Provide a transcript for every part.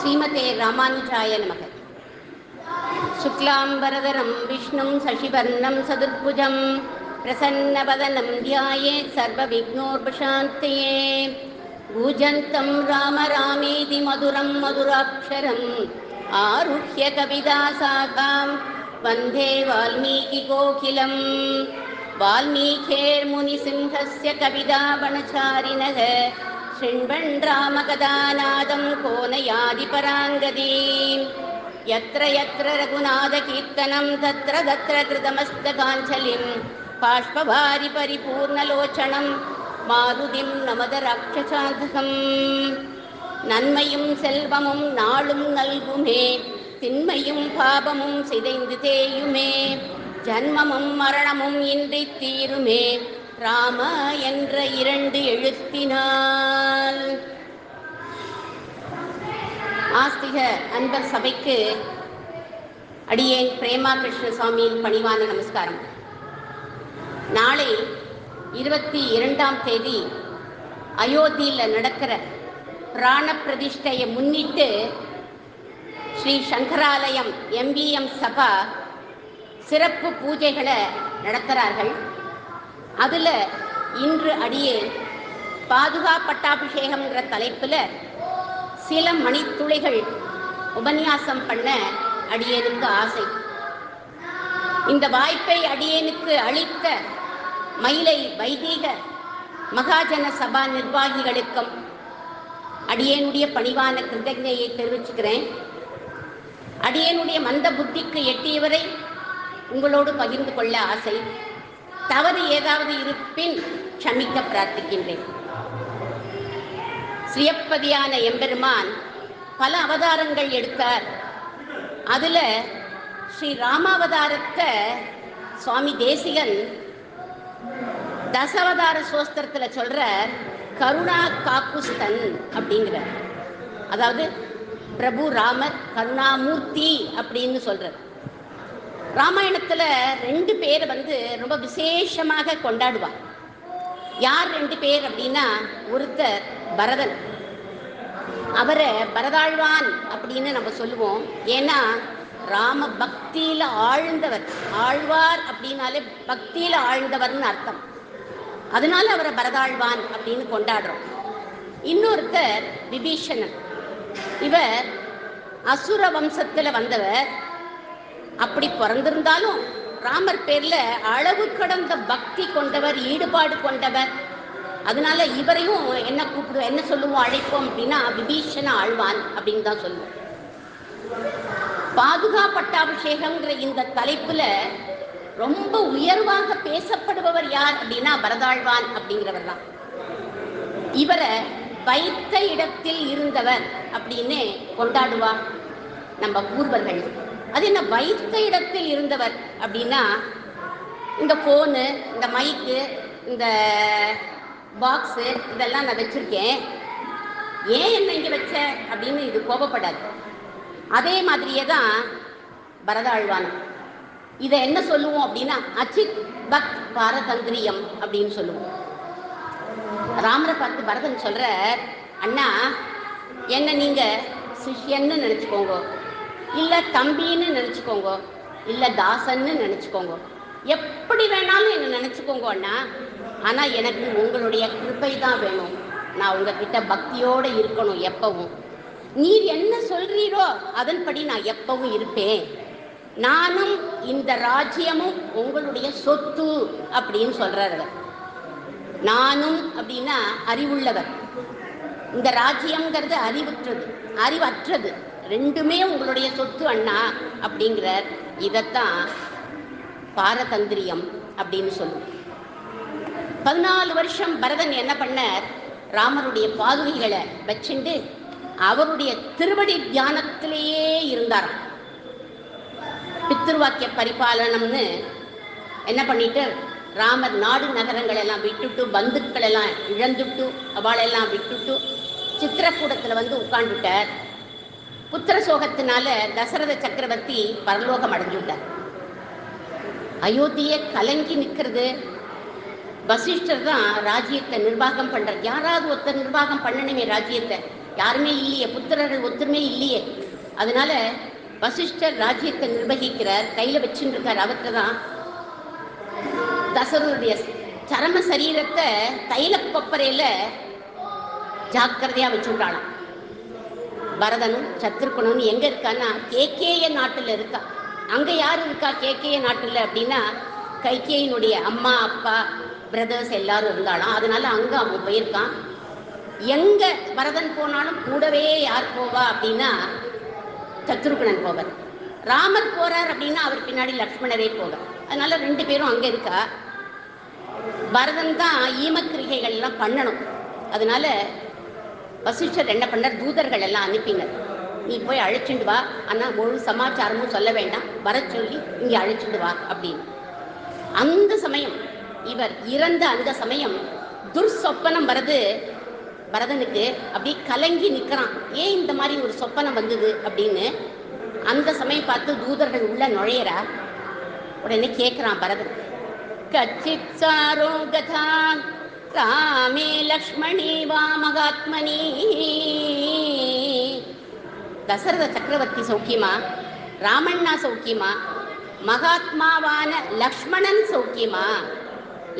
ஸ்ரீமதே ராமானுஜாய நமக. சுக்லாம்பரதரம் விஷ்ணும் சசிவர்ணம் சதுர்புஜம் பிரசன்னவதனம் த்யாயேத் சர்வவிக்னோபசாந்தயே. கூஜந்தம் ராம ராமேதி மதுரம் மதுராக்ஷரம் ஆருஹ்ய கவிதாசாகாம் வந்தே வால்மீகி கோகிலம். வால்மீகேர்முனிசிம்ஹஸ்ய கவிதாவனசாரிணः शृण्वन् रामकथानादं को न याति पराङ्गतीम्. यत्र यत्र रघुनाथकीर्तनं तत्र तत्र कृतमस्तकाञ्जलिं बाष्पवारि परिपूर्णलोचनं मारुतिं नमद राक्षसान्तकम्. நன்மையும் செல்வமும் நாளும் நல்குமே, திண்மையும் பாபமும் சிதைந்து தேயுமே, ஜன்மமும் மரணமும் இன்றி தீருமே ராம என்ற இரண்டு எழுத்தினால். ஆஸ்திக அன்பர் சபைக்கு அடியேன் பிரேமா கிருஷ்ண சுவாமியின் பணிவான நமஸ்காரம். நாளை 22ஆம் தேதி அயோத்தியில் நடக்கிற பிராண பிரதிஷ்டையை முன்னிட்டு ஸ்ரீ சங்கராலயம் MVM சபா சிறப்பு பூஜைகளை நடத்துகிறார்கள். அதில் இன்று அடியே பாதுகாப்பட்டாபிஷேகம்ங்கிற தலைப்பில் சில மணித்துளிகள் உபன்யாசம் பண்ண அடியேனுக்கு ஆசை. இந்த வாய்ப்பை அடியேனுக்கு அளித்த மயிலை வைதீக மகாஜன சபா நிர்வாகிகளுக்கும் அடியேனுடைய பணிவான கிருதஜ்ஞையை தெரிவிச்சுக்கிறேன். அடியேனுடைய மந்த புத்திக்கு எட்டியவரை உங்களோடு பகிர்ந்து கொள்ள ஆசை. தவறு ஏதாவது இருப்பின் க்ஷமிக்க பிரார்த்திக்கின்றேன். ஸ்ரீயப்பதியான எம்பெருமான் பல அவதாரங்கள் எடுத்தார். அதுல ஸ்ரீ ராமாவதாரத்தை சுவாமி தேசிகன் தசவதார சோஸ்திரத்துல சொல்ற கருணா காக்குஸ்தன் அப்படிங்கிறார். அதாவது பிரபு ராமர் கருணாமூர்த்தி அப்படின்னு சொல்றார். ராமாயணத்துல 2 பேரை ரொம்ப விசேஷமாக கொண்டாடுவார். யார் 2 பேர் அப்படின்னா, ஒருத்தர் பரதன். அவரை பரதாழ்வான் அப்படின்னு நம்ம சொல்லுவோம். ஏன்னா ராம பக்தியில ஆழ்ந்தவர். ஆழ்வார் அப்படின்னாலே பக்தியில ஆழ்ந்தவர்னு அர்த்தம். அதனால அவரை பரதாழ்வான் அப்படின்னு கொண்டாடுறோம். இன்னொருத்தர் விபீஷணன். இவர் அசுர வம்சத்துல வந்தவர். அப்படி பிறந்திருந்தாலும் ராமர் பேர்ல அளவு கடந்த பக்தி கொண்டவர், ஈடுபாடு கொண்டவர். அதனால இவரையும் என்ன சொல்லுவோம், அழைப்போம் அப்படின்னா விபீஷண ஆழ்வான் அப்படின்னு தான் சொல்லுவோம். பாதுகாப்பட்டாபிஷேகம்ங்கிற இந்த தலைப்புல ரொம்ப உயர்வாக பேசப்படுபவர் யார் அப்படின்னா பரதாழ்வான் அப்படிங்கிறவர் தான். இவரை வைத்த இடத்தில் இருந்தவர் அப்படின்னு கொண்டாடுவார் நம்ம பூர்வர்கள். அது என்ன வைத்த இடத்தில் இருந்தவர் அப்படின்னா, இந்த ஃபோனு, இந்த மைக்கு, இந்த பாக்ஸு இதெல்லாம் நான் வச்சுருக்கேன், ஏன் என்ன இங்கே வச்ச அப்படின்னு இது கோபப்படாது. அதே மாதிரியே தான் பரதாழ்வான். இதை என்ன சொல்லுவோம் அப்படின்னா அச்சித் பக்த் பாரதந்திரியம் அப்படின்னு சொல்லுவோம். ராமரை பார்த்து பரதன் சொல்ற, அண்ணா என்ன நீங்கள் சிஷ்யன்னு நினச்சிக்கோங்க, இல்லை தம்பின்னு நினச்சிக்கோங்க, இல்லை தாசன்னு நினச்சிக்கோங்க, எப்படி வேணாலும் என்னை நினச்சிக்கோங்க அண்ணா. ஆனால் எனக்கு உங்களுடைய கிருபை தான் வேணும். நான் உங்ககிட்ட பக்தியோடு இருக்கணும் எப்பவும். நீர் என்ன சொல்கிறீரோ அதன்படி நான் எப்பவும் இருப்பேன். நானும் இந்த ராஜ்யமும் உங்களுடைய சொத்து அப்படின்னு சொல்கிறார். நானும் அப்படின்னா அறிவுள்ளவர். இந்த ராஜ்யம்ங்கிறது அறிவற்றது, ரெண்டுமே உங்களுடைய சொத்து அண்ணா அப்படிங்கிறார். இதைத்தான் பாரதந்திரியம் அப்படின்னு சொல்லுவோம். 14 வருஷம் பரதன் என்ன பண்ணார், ராமருடைய பாதுகைகளை வச்சுண்டு அவருடைய திருவடி தியானத்திலேயே இருந்தாராம். பித்ருவாக்கிய பரிபாலனம்னு என்ன பண்ணிட்டு, ராமர் நாடு நகரங்கள் எல்லாம் விட்டுட்டு, பந்துக்கள் எல்லாம் இழந்துட்டு, அவளெல்லாம் விட்டுட்டு சித்திரக்கூடத்தில் உட்காந்துட்டார். புத்திர சோகத்தினால தசரத சக்கரவர்த்தி பரலோகம் அடைஞ்சுட்டார். அயோத்தியை கலங்கி நிற்கிறது. வசிஷ்டர் தான் ராஜ்யத்தை நிர்வாகம் பண்றார். யாராவது ஒருத்தர் நிர்வாகம் பண்ணணுமே ராஜ்யத்தை. யாருமே இல்லையே, புத்திரர்கள் ஒத்துமே இல்லையே. அதனால வசிஷ்டர் ராஜ்யத்தை நிர்வகிக்கிறார், கையில வச்சுட்டு இருக்கார். அவர்கிட்ட தான் தசரனுடைய சரம சரீரத்தை தைல கொப்பரையில ஜாக்கிரதையா வச்சுட்டாளாம். பரதனும் சத்ருகனும் எங்க இருக்கான்னா கேகேய நாட்டுல இருக்கா. அங்க யாரு இருக்கா கேகேய நாட்டுல அப்படின்னா கைகேயினுடைய அம்மா அப்பா பிரதர்ஸ் எல்லாரும் இருந்தாலும், அதனால அங்க அவன் போயிருக்கான். எங்க பரதன் போனாலும் கூடவே யார் போவா அப்படின்னா சத்ருகனன் போவார். ராமர் போறார் அப்படின்னா அவர் பின்னாடி லக்ஷ்மணரே போவார். அதனால 2 பேரும் அங்க இருக்கா. பரதன் தான் ஈமக்கிரிகைகள் எல்லாம் பண்ணணும். அதனால வசிஷ்டர் என்ன பண்ணார், தூதர்கள் எல்லாம் அனுப்பினர். நீ போய் அழைச்சிட்டு வா, ஆனா முழு சமாச்சாரமும் சொல்ல வேண்டாம், வர சொல்லி இங்கே அழைச்சிட்டு வா அப்படின்னு. அந்த சமயம், இவர் இறந்த அந்த சமயம் துர்சொப்பனம் வருது பரதனுக்கு. அப்படியே கலங்கி நிற்கிறான், ஏன் இந்த மாதிரி ஒரு சொப்பனம் வந்தது அப்படின்னு. அந்த சமயம் பார்த்து தூதர்கள் உள்ள நுழையிறா. உடனே கேட்கிறான் பரதன், கச்சித் சாரோ கதான் ராமே லக்ஷ்மணி வா மகாத்மனி. தசரத சக்கரவர்த்தி சௌக்கியமா, ராமண்ணா சௌக்கியமா, மகாத்மாவான லக்ஷ்மணன் சௌக்கியமா?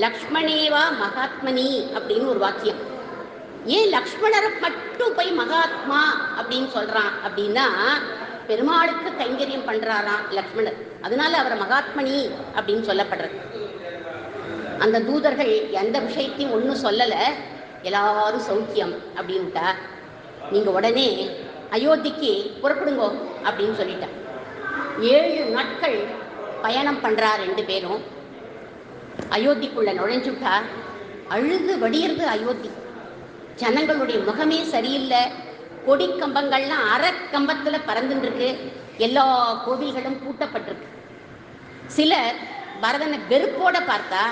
லக்ஷ்மணேவா மகாத்மனி அப்படின்னு ஒரு வாக்கியம். ஏன் லக்ஷ்மணரை மட்டும் போய் மகாத்மா அப்படின்னு சொல்றான் அப்படின்னா, பெருமாளுக்கு கைங்கரியம் பண்றாராம் லக்ஷ்மணர், அதனால அவரை மகாத்மனி அப்படின்னு சொல்லப்படுறது. அந்த தூதர்கள் எந்த விஷயத்தையும் ஒன்றும் சொல்லலை, எல்லாரும் சௌக்கியம் அப்படின்ட்டா. நீங்க உடனே அயோத்திக்கு புறப்படுங்கோ அப்படின்னு சொல்லிட்டார். 7 நாட்கள் பயணம் பண்றா 2 பேரும். அயோத்திக்குள்ள நுழைஞ்சுட்டா. அழுது வடியிறது அயோத்தி. ஜனங்களுடைய முகமே சரியில்லை. கொடி கம்பங்கள்லாம் அரைக்கம்பத்துல பறந்துட்டு இருக்கு. எல்லா கோவில்களும் பூட்டப்பட்டிருக்கு. சிலர் பரதனை வெறுப்போட பார்த்தா,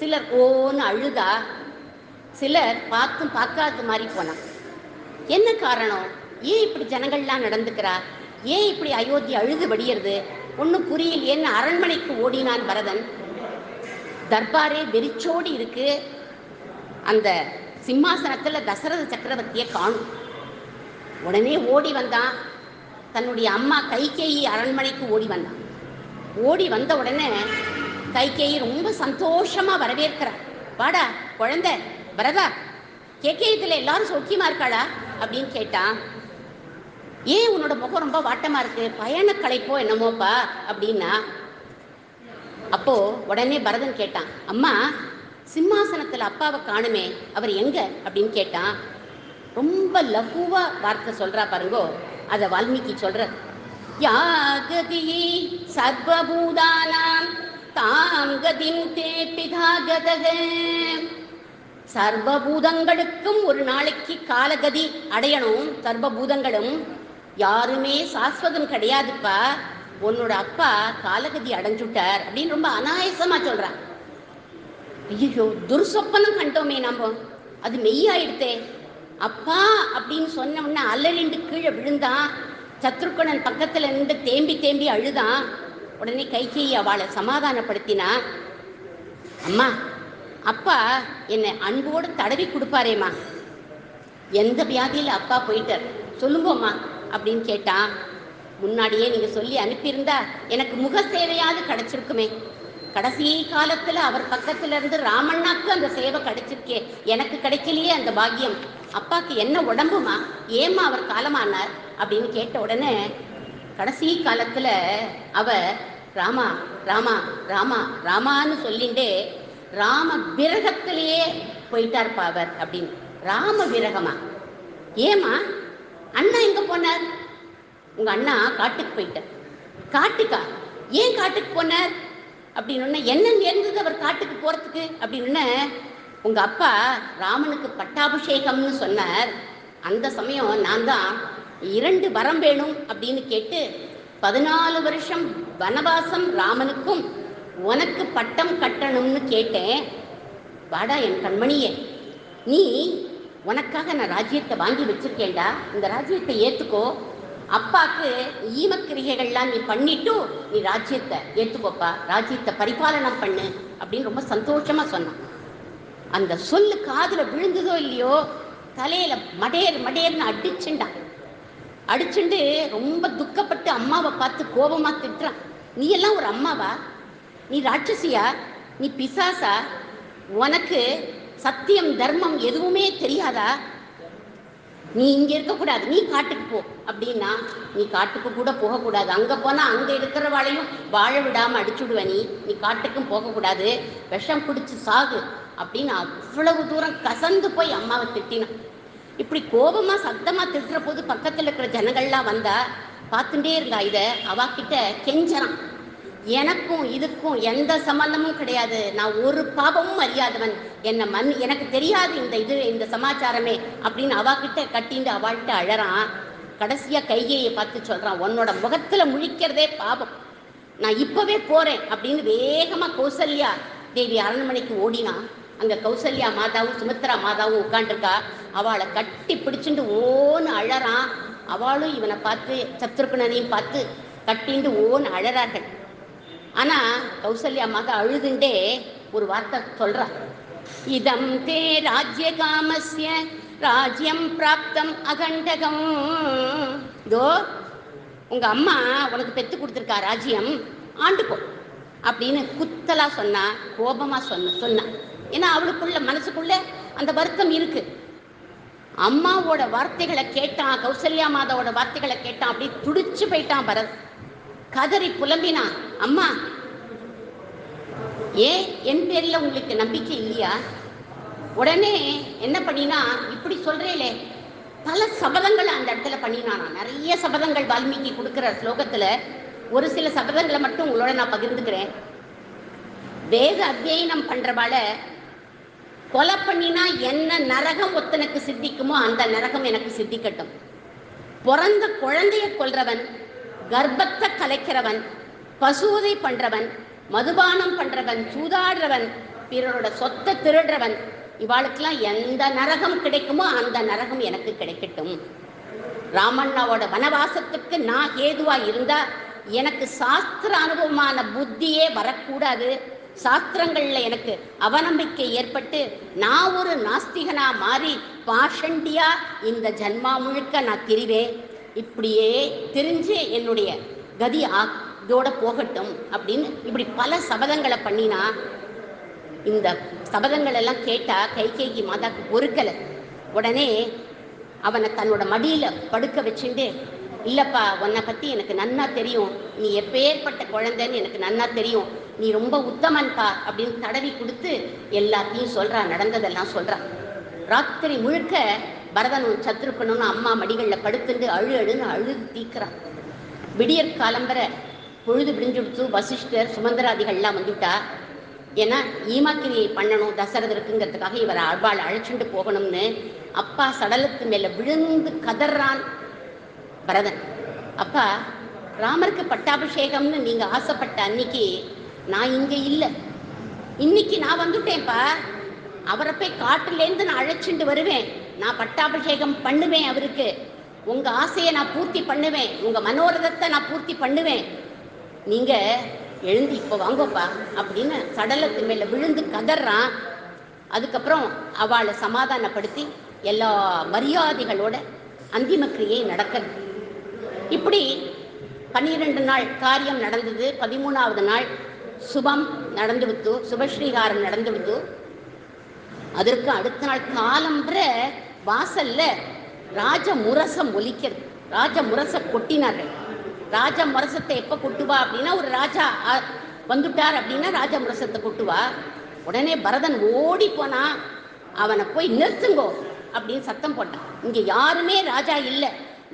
சிலர் ஓன்னு அழுதா, சிலர் பார்த்தும் பார்க்காத மாதிரி போனா. என்ன காரணம்? ஏன் இப்படி ஜனங்கள்லாம் நடந்துக்கிறா? ஏன் இப்படி அயோத்தி அழுது வடியறது? ஒன்றும் புரியலையேன்னு அரண்மனைக்கு ஓடினான் பரதன். தர்பாரே வெறிச்சோடி இருக்கு. அந்த சிம்மாசனத்துல தசரத சக்கரவர்த்தியை காணும். உடனே ஓடி வந்தான். தன்னுடைய அம்மா கைகேயி அரண்மனைக்கு ஓடி வந்தான். ஓடி வந்த உடனே கைகேயி ரொம்ப சந்தோஷமா வரவேற்கிறார். வாடா குழந்தை பரதா, கேகேயத்துல எல்லாரும் சௌக்கியமா இருக்காளா அப்படின்னு கேட்டான். ஏன் உன்னோட முகம் ரொம்ப வாட்டமா இருக்கு, பயண களைப்போ என்னமோப்பா அப்படின்னா. அப்போ உடனே பரதன் கேட்டான், அம்மா சிம்மாசனத்துல அப்பாவை காணுமே, அவர் எங்க அப்படின்னு கேட்டான். ரொம்ப லகுவா வார்த்தை சொல்றா பாருங்கோ. அத வால்மீகி சொல்ற, யாகதி சர்வபூதானாம் தாம் கதிம் தே பிதாகதக. சர்வபூதங்களுக்கும் ஒரு நாளைக்கு காலகதி அடையணும். சர்வபூதங்களும் யாருமே சாஸ்வதம் கிடையாதுப்பா. உன்னோட அப்பா காலகதி அடைஞ்சுட்டார் அப்படின்னு ரொம்ப அனாயசமா சொல்றான். ஐயோ, துர்சொப்பனம் கண்டோமே நம்ம, அது மெய்யாயிடுத்தே. அப்பா அப்படின்னு சொன்ன உடனே அலறிண்டு கீழே விழுந்தான். சத்ருகனன் பக்கத்துல நின்று தேம்பி தேம்பி அழுதான். உடனே கைகேயி அவளை சமாதானப்படுத்தினா. அம்மா, அப்பா என்னை அன்போடு தடவி கொடுப்பாரேம்மா. எந்த வியாதியில் அப்பா போயிட்டார் சொல்லுங்கம்மா அப்படின்னு கேட்டான். முன்னாடியே நீங்க சொல்லி அனுப்பியிருந்தா எனக்கு முக சேவையாவது கிடைச்சிருக்குமே. கடைசி காலத்துல அவர் பக்கத்துல இருந்து ராமண்ணாக்கு அந்த சேவை கிடைச்சிருக்கே, எனக்கு கிடைக்கலையே அந்த பாக்கியம். அப்பாக்கு என்ன உடம்புமா, ஏம்மா அவர் காலமானார் அப்படின்னு கேட்ட உடனே கடைசி காலத்துல அவ ராமா ராமா ராமா ராமான்னு சொல்லிண்டே ராம விரகத்திலேயே போயிட்டார்ப்பா அவர் அப்படின்னு. ராம விரகமா? ஏமா அண்ணா எங்க போனார்? உங்க அண்ணா காட்டுக்கு போயிட்டார். காட்டுக்கா? ஏன் காட்டுக்கு போனார் அப்படின்னு. என்ன நேர்ந்தது அவர் காட்டுக்கு போறதுக்கு அப்படின்னு. உங்க அப்பா ராமனுக்கு பட்டாபிஷேகம்னு சொன்னார். அந்த சமயம் நான் தான் 2 வரம் வேணும் அப்படின்னு கேட்டு 14 வருஷம் வனவாசம் ராமனுக்கும் உனக்கு பட்டம் கட்டணும்னு கேட்டேன். வாடா என் கண்மணியே, நீ உனக்காக நான் ராஜ்யத்தை வாங்கி வச்சிருக்கேன்டா, இந்த ராஜ்யத்தை ஏத்துக்கோ. அப்பாக்கு ஈமக்கிரிகைகள்லாம் நீ பண்ணிட்டு நீ ராஜ்யத்தை ஏத்துக்கோப்பா, ராஜ்யத்தை பரிபாலனம் பண்ணு அப்படின்னு ரொம்ப சந்தோஷமா சொன்னான். அந்த சொல்லு காதுல விழுந்ததோ இல்லையோ, தலையில மடேர் மடேர்னு அடிச்சுண்டு ரொம்ப துக்கப்பட்டு அம்மாவை பார்த்து கோபமா திட்டுறான். நீ எல்லாம் ஒரு அம்மாவா? நீ ராட்சசியா? நீ பிசாசா? உனக்கு சத்தியம் தர்மம் எதுவுமே தெரியாதா? நீ இங்க இருக்கக்கூடாது, நீ காட்டுக்கு போ அப்படின்னா, நீ காட்டுக்கு கூட போகக்கூடாது, அங்க போனா அங்க இருக்கிறவாளையும் வாழ விடாம அடிச்சுடுவ, நீ காட்டுக்கும் போகக்கூடாது, விஷம் குடிச்சு சாகு அப்படின்னு அவ்வளவு தூரம் கசந்து போய் அம்மாவை திட்டினான். இப்படி கோபமா சத்தமா திட்டுற போது பக்கத்துல இருக்கிற ஜனங்கள்லாம் வந்தா பார்த்துட்டே இருந்தா. இத அவாக்கிட்ட கெஞ்சறான், எனக்கும் இதுக்கும் எந்த சம்பந்தமும் கிடையாது, நான் ஒரு பாவமும் அறியாதவன், எனக்கு தெரியாது இந்த சமாச்சாரமே அப்படின்னு அவாக்கிட்ட கட்டிண்டு அவள்கிட்ட அழறான். கடைசியா கைகேயை பார்த்து சொல்றான், உன்னோட முகத்துல முழிக்கிறதே பாவம், நான் இப்பவே போறேன் அப்படின்னு வேகமா கௌசல்யா தேவி அரண்மனைக்கு ஓடினா. அங்க கௌசல்யா மாதாவும் சுமித்ரா மாதாவும் உட்காண்டிருக்கா. அவளை கட்டி பிடிச்சுட்டு ஓன்னு அழறான். அவளும் இவனை பார்த்து சத்ருகுணனையும் பார்த்து கட்டிண்டு ஓன்னு அழறார்கள். ஆனா கௌசல்யா மாதா அழுதுண்டே ஒரு வார்த்தை சொல்றா, இதம் தே ராஜ்ய காமஸ்ய ராஜ்யம் பிராப்தம் அகண்டகம். இதோ உங்க அம்மா உனக்கு பெத்து கொடுத்துருக்கா ராஜ்யம், ஆண்டுக்கோ அப்படின்னு குத்தலா சொன்னா, கோபமா சொன்னா. ஏன்னா அவளுக்குள்ள மனசுக்குள்ள அந்த வருத்தம் இருக்கு. அம்மாவோட வார்த்தைகளை கேட்டான், கௌசல்யா மாதாவோட வார்த்தைகளை கேட்டான், அப்படி துடிச்சு போயிட்டான் பரத். கதறி புலம்பினான், அம்மா ஏன் என் பேர்ல உங்களுக்கு நம்பிக்கை இல்லையா? உடனே என்ன பண்ணினா, இப்படி சொல்றேலே பல சபதங்களை அந்த இடத்துல பண்ணினானா. நிறைய சபதங்கள் வால்மீகி கொடுக்கிற ஸ்லோகத்துல ஒரு சில சபதங்களை மட்டும் உங்களோட நான் பகிர்ந்துக்கிறேன். வேத அத்தியனம் பண்றவாள கொலை பண்ணினா என்ன நரகம் ஒத்தனுக்கு சித்திக்குமோ அந்த நரகம் எனக்கு சித்திக்கட்டும். பிறந்த குழந்தைய கொல்றவன், கர்ப்பத்தை கலைக்கிறவன், பசுவதை பண்றவன், மதுபானம் பண்றவன், சூதாடுறவன், பிறரோட சொத்தை திருடுறவன், இவாளுக்கெல்லாம் எந்த நரகம் கிடைக்குமோ அந்த நரகம் எனக்கு கிடைக்கட்டும். ராமண்ணாவோட வனவாசத்துக்கு நான் ஏதுவா இருந்தா எனக்கு சாஸ்திர அனுபவமான புத்தியே வரக்கூடாது. சாஸ்திரங்கள்ல எனக்கு அவநம்பிக்கை ஏற்பட்டு நான் ஒரு நாஸ்திகனா மாறி பாஷண்டியா இந்த ஜன்மா முழுக்க நான் திரிவேன். இப்படியே தெரிஞ்சு என்னுடைய கதி இதோட போகட்டும் அப்படின்னு இப்படி பல சபதங்களை பண்ணினா. இந்த சபதங்கள் எல்லாம் கேட்டா கைகேயி மாதாக்கு பொறுக்கலை. உடனே அவனை தன்னோட மடியில படுக்க வச்சுட்டு, இல்லப்பா உன்னை பத்தி எனக்கு நன்னா தெரியும், நீ எப்பேற்பட்ட குழந்தைன்னு எனக்கு நன்னா தெரியும், நீ ரொம்ப உத்தமன்பா அப்படின்னு தடவி கொடுத்து எல்லாத்தையும் சொல்றா, நடந்ததெல்லாம் சொல்றா. ராத்திரி முழுக்க பரதனும் சத்ருக்கனும் அம்மா மடிகளில் படுத்துட்டு அழுன்னு அழுது தீக்கிறான். விடியற் காலம்பர பொழுது விடிஞ்சுடுத்து வசிஷ்டர் சுமந்திராதிகள்லாம் வந்துட்டா. ஏன்னா ஈமாக்கிரியை பண்ணணும் தசரதருக்குங்கிறதுக்காக இவர் அவளை அழைச்சிட்டு போகணும்னு அப்பா சடலத்து மேல விழுந்து கதறான் பரதன். அப்பா, ராமருக்கு பட்டாபிஷேகம்னு நீங்க ஆசைப்பட்ட அன்னைக்கு நான் இங்க இல்லை, இன்னைக்கு நான் வந்துட்டேன்ப்பா, அவரை போய் காட்டுலேருந்து நான் அழைச்சிட்டு வருவேன், நான் பட்டாபிஷேகம் பண்ணுவேன் அவருக்கு, உங்க ஆசையை நான் பூர்த்தி பண்ணுவேன், உங்க மனோரதத்தை நான் பூர்த்தி பண்ணுவேன், நீங்க எழுந்து இப்போ வாங்கப்பா அப்படின்னு சடலத்து மேல விழுந்து கதறான். அதுக்கப்புறம் அவளை சமாதானப்படுத்தி எல்லா மரியாதைகளோட அந்திம கிரியை நடக்கிறது. இப்படி 12 நாள் காரியம் நடந்தது. 13வது நாள் சுபம் நடந்துவிட்டு, சுபஸ்ரீகாரம் நடந்துவிட்டு. அதற்கு அடுத்த நாள் காலம்புற வாசல்ல ராஜ முரசம் ஒலிக்கிறது. ராஜ முரச கொட்டினார்கள். ராஜ முரசத்தை எப்ப கொட்டுவா அப்படின்னா, ஒரு ராஜா வந்துட்டார் அப்படின்னா ராஜ முரசத்தை கொட்டுவா. உடனே பரதன் ஓடி போனா, அவனை போய் நிறுத்துங்கோ அப்படின்னு சத்தம் போட்டான். இங்க யாருமே ராஜா இல்லை,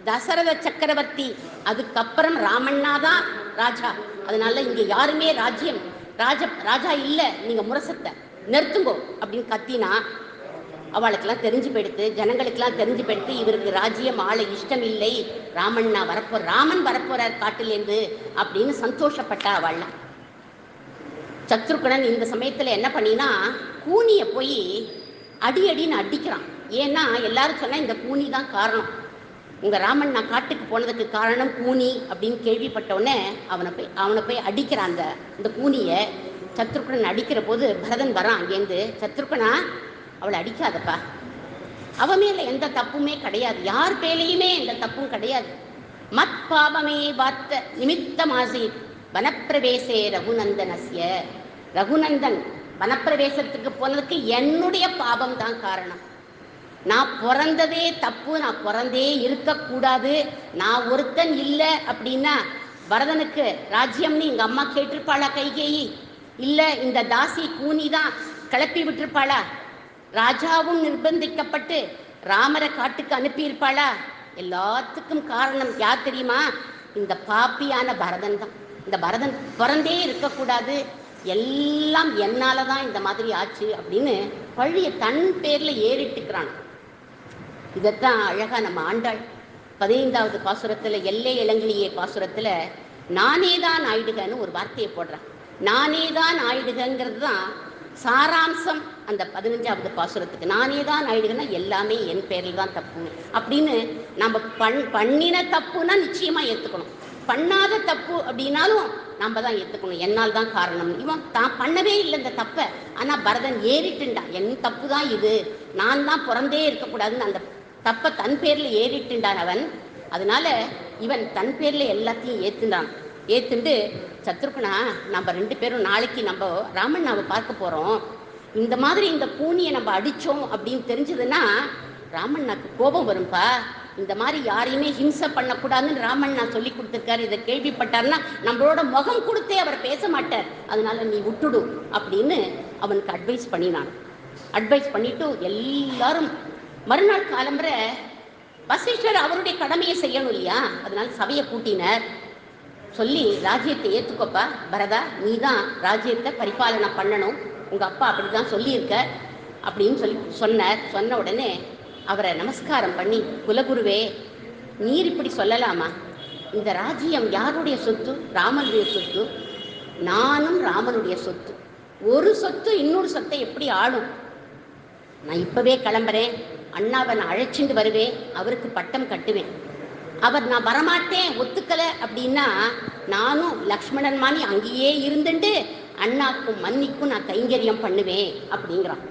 தசரத சக்கரவர்த்தி, அதுக்கப்புறம் ராமண்ணா தான் ராஜா, அதனால இங்க யாருமே ராஜா இல்லை, நீங்க முரசத்தை நிறுத்துங்கோ அப்படின்னு கத்தினா. அவளுக்கெல்லாம் தெரிஞ்சு போயிடுத்து, ஜனங்களுக்கெல்லாம் தெரிஞ்சு போயிடுத்து, இவருக்கு ராஜ்யம் ஆள இஷ்டம் இல்லை, ராமன் வரப்போறார் காட்டிலேருந்து அப்படின்னு சந்தோஷப்பட்டா அவள்லாம். சத்ருக்கணன் இந்த சமயத்துல என்ன பண்ணினா, கூனிய போய் அடின்னு அடிக்கிறான். ஏன்னா எல்லாரும் சொன்னா இந்த கூனி தான் காரணம், உங்க ராமன் நான் காட்டுக்கு போனதுக்கு காரணம் கூனி அப்படின்னு கேள்விப்பட்டவுடனே அவனை போய் அடிக்கிறான். அந்த கூனிய சத்ருக்கணன் அடிக்கிற போது பரதன் வரான் அங்கேருந்து, சத்ருக்கனா அவளை அடிக்காதப்பா, அவ மேல எந்த தப்புமே கிடையாது, யார் பேலையுமே எந்த தப்பும் கிடையாது. மத் பாபமே வார்த்த நிமித்தமாசி வனப்பிரவேசே ரகுநந்தனஸ்ய. ரகுநந்தன் வனப்பிரவேசத்துக்கு போனதுக்கு என்னுடைய பாபம் தான் காரணம். நான் பிறந்ததே தப்பு, நான் பிறந்தே இருக்கக்கூடாது. நான் ஒருத்தன் இல்லை அப்படின்னா பரதனுக்கு ராஜ்யம்னு எங்க அம்மா கேட்டிருப்பாளா கைகேயி? இல்ல இந்த தாசி கூனி தான் கிளப்பி விட்டுருப்பாளா? ராஜாவும் நிர்பந்திக்கப்பட்டு ராமரை காட்டுக்கு அனுப்பியிருப்பாளா? எல்லாத்துக்கும் காரணம் யார் தெரியுமா? இந்த பாப்பியான பரதன் தான். இந்த பரதன் பிறந்தே இருக்கக்கூடாது, எல்லாம் என்னால தான் இந்த மாதிரி ஆச்சு அப்படின்னு பழிய தன் பேர்ல ஏறிட்டுக்கிறான். இதைத்தான் அழகா நம்ம ஆண்டாள் 15வது பாசுரத்துல எல்லை இளங்கிலியே பாசுரத்துல நானே தான் ஆயிடுகன்னு ஒரு வார்த்தையை போடுறான். நானே தான் ஆயிடுகிறது தான் சாராம்சம் அந்த 15வது பாசுரத்துக்கு. நானே தான் ஆயிடுங்கன்னா எல்லாமே என் பேரில் தான் தப்பு அப்படின்னு. நம்ம பண்ணின தப்புன்னா நிச்சயமா ஏற்றுக்கணும், பண்ணாத தப்பு அப்படின்னாலும் நம்ம தான் ஏற்றுக்கணும். என்னால் தான் காரணம். இவன் தான் பண்ணவே இல்லை இந்த தப்பை, ஆனால் பரதன் ஏறிட்டுண்டான். என் தப்பு தான் இது, நான் தான் பிறந்தே இருக்கக்கூடாதுன்னு அந்த தப்பை தன் பேரில் ஏறிட்டுண்டான் அவன். அதனால இவன் தன் பேரில் எல்லாத்தையும் ஏற்றுண்டு சத்ருகனா நம்ம 2 பேரும் நாளைக்கு நம்ம ராமண்ணாவை பார்க்க போகிறோம், இந்த மாதிரி இந்த கூனியை நம்ம அடித்தோம் அப்படின்னு தெரிஞ்சதுன்னா ராமண்ணாக்கு கோபம் வரும்பா. இந்த மாதிரி யாரையுமே ஹிம்சை பண்ணக்கூடாதுன்னு ராமண்ணா சொல்லி கொடுத்துருக்காரு. இதை கேள்விப்பட்டார்னா நம்மளோட முகம் கொடுத்தே அவர் பேச மாட்டார், அதனால நீ விட்டுடு அப்படின்னு அவனுக்கு அட்வைஸ் பண்ணினான். அட்வைஸ் பண்ணிட்டு எல்லாரும் மறுநாள் காலம்புற வசிஷ்டர் அவருடைய கடமையை செய்யணும் இல்லையா, அதனால சபையை கூட்டினர். சொல்லி ராஜ்யத்தை ஏற்றுக்கோப்பா பரதா, நீ தான் ராஜ்யத்தை பரிபாலனை பண்ணணும், உங்க அப்பா அப்படிதான் சொல்லியிருக்க அப்படின்னு சொன்னார். சொன்ன உடனே அவரை நமஸ்காரம் பண்ணி, குலகுருவே நீர் இப்படி சொல்லலாமா? இந்த ராஜ்யம் யாருடைய சொத்து? ராமனுடைய சொத்து. நானும் ராமனுடைய சொத்து. ஒரு சொத்து இன்னொரு சொத்தை எப்படி ஆளும்? நான் இப்பவே கிளம்புறேன், அண்ணாவை நான் அழைச்சிட்டு வருவேன், அவருக்கு பட்டம் கட்டுவேன். அவர் நான் வரமாட்டேன் ஒத்துக்கலை அப்படின்னா நானும் லக்ஷ்மணன் மாணி அங்கேயே இருந்துட்டு அண்ணாக்கும் மன்னிக்கும் நான் கைங்கரியம் பண்ணுவேன் அப்படிங்கிறான்.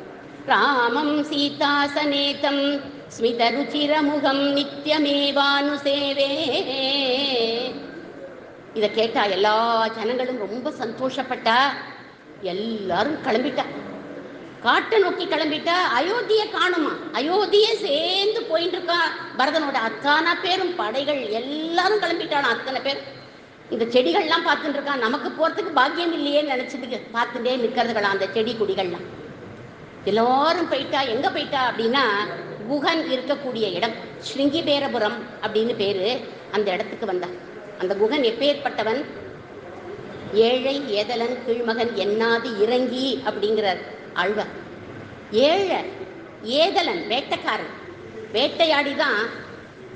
ராமம் சீதாசனேதம் ஸ்மித ருச்சிரமுகம் நித்தியமேவானுசேவே. இதை கேட்டா எல்லா ஜனங்களும் ரொம்ப சந்தோஷப்பட்டா. எல்லாரும் கிளம்பிட்டா, காட்டை நோக்கி கிளம்பிட்டா. அயோத்தியை காணுமா? அயோத்தியை சேர்ந்து போயிட்டு இருக்கா பரதனோட அத்தனை பேரும், படைகள் எல்லாரும் கிளம்பிட்டானா அத்தனை பேர். இந்த செடிகள்லாம் பார்த்துட்டு இருக்கான், நமக்கு போறதுக்கு பாக்கியம் இல்லையேன்னு நினைச்சதுக்கு பார்த்துட்டே நிற்கிறதுகளா அந்த செடி கொடிகள்லாம். எல்லாரும் போயிட்டா. எங்க போயிட்டா அப்படின்னா குகன் இருக்கக்கூடிய இடம் ஸ்ருங்கிபேரபுரம் அப்படின்னு பேரு. அந்த இடத்துக்கு வந்தான். அந்த குகன் எப்பேற்பட்டவன்? ஏழை ஏதலன் கீழ்மகன் என்னாது இறங்கி அப்படிங்கிறார் ஆழ்வார். ஏழை ஏதலன் வேட்டைக்காரன், வேட்டையாடிதான்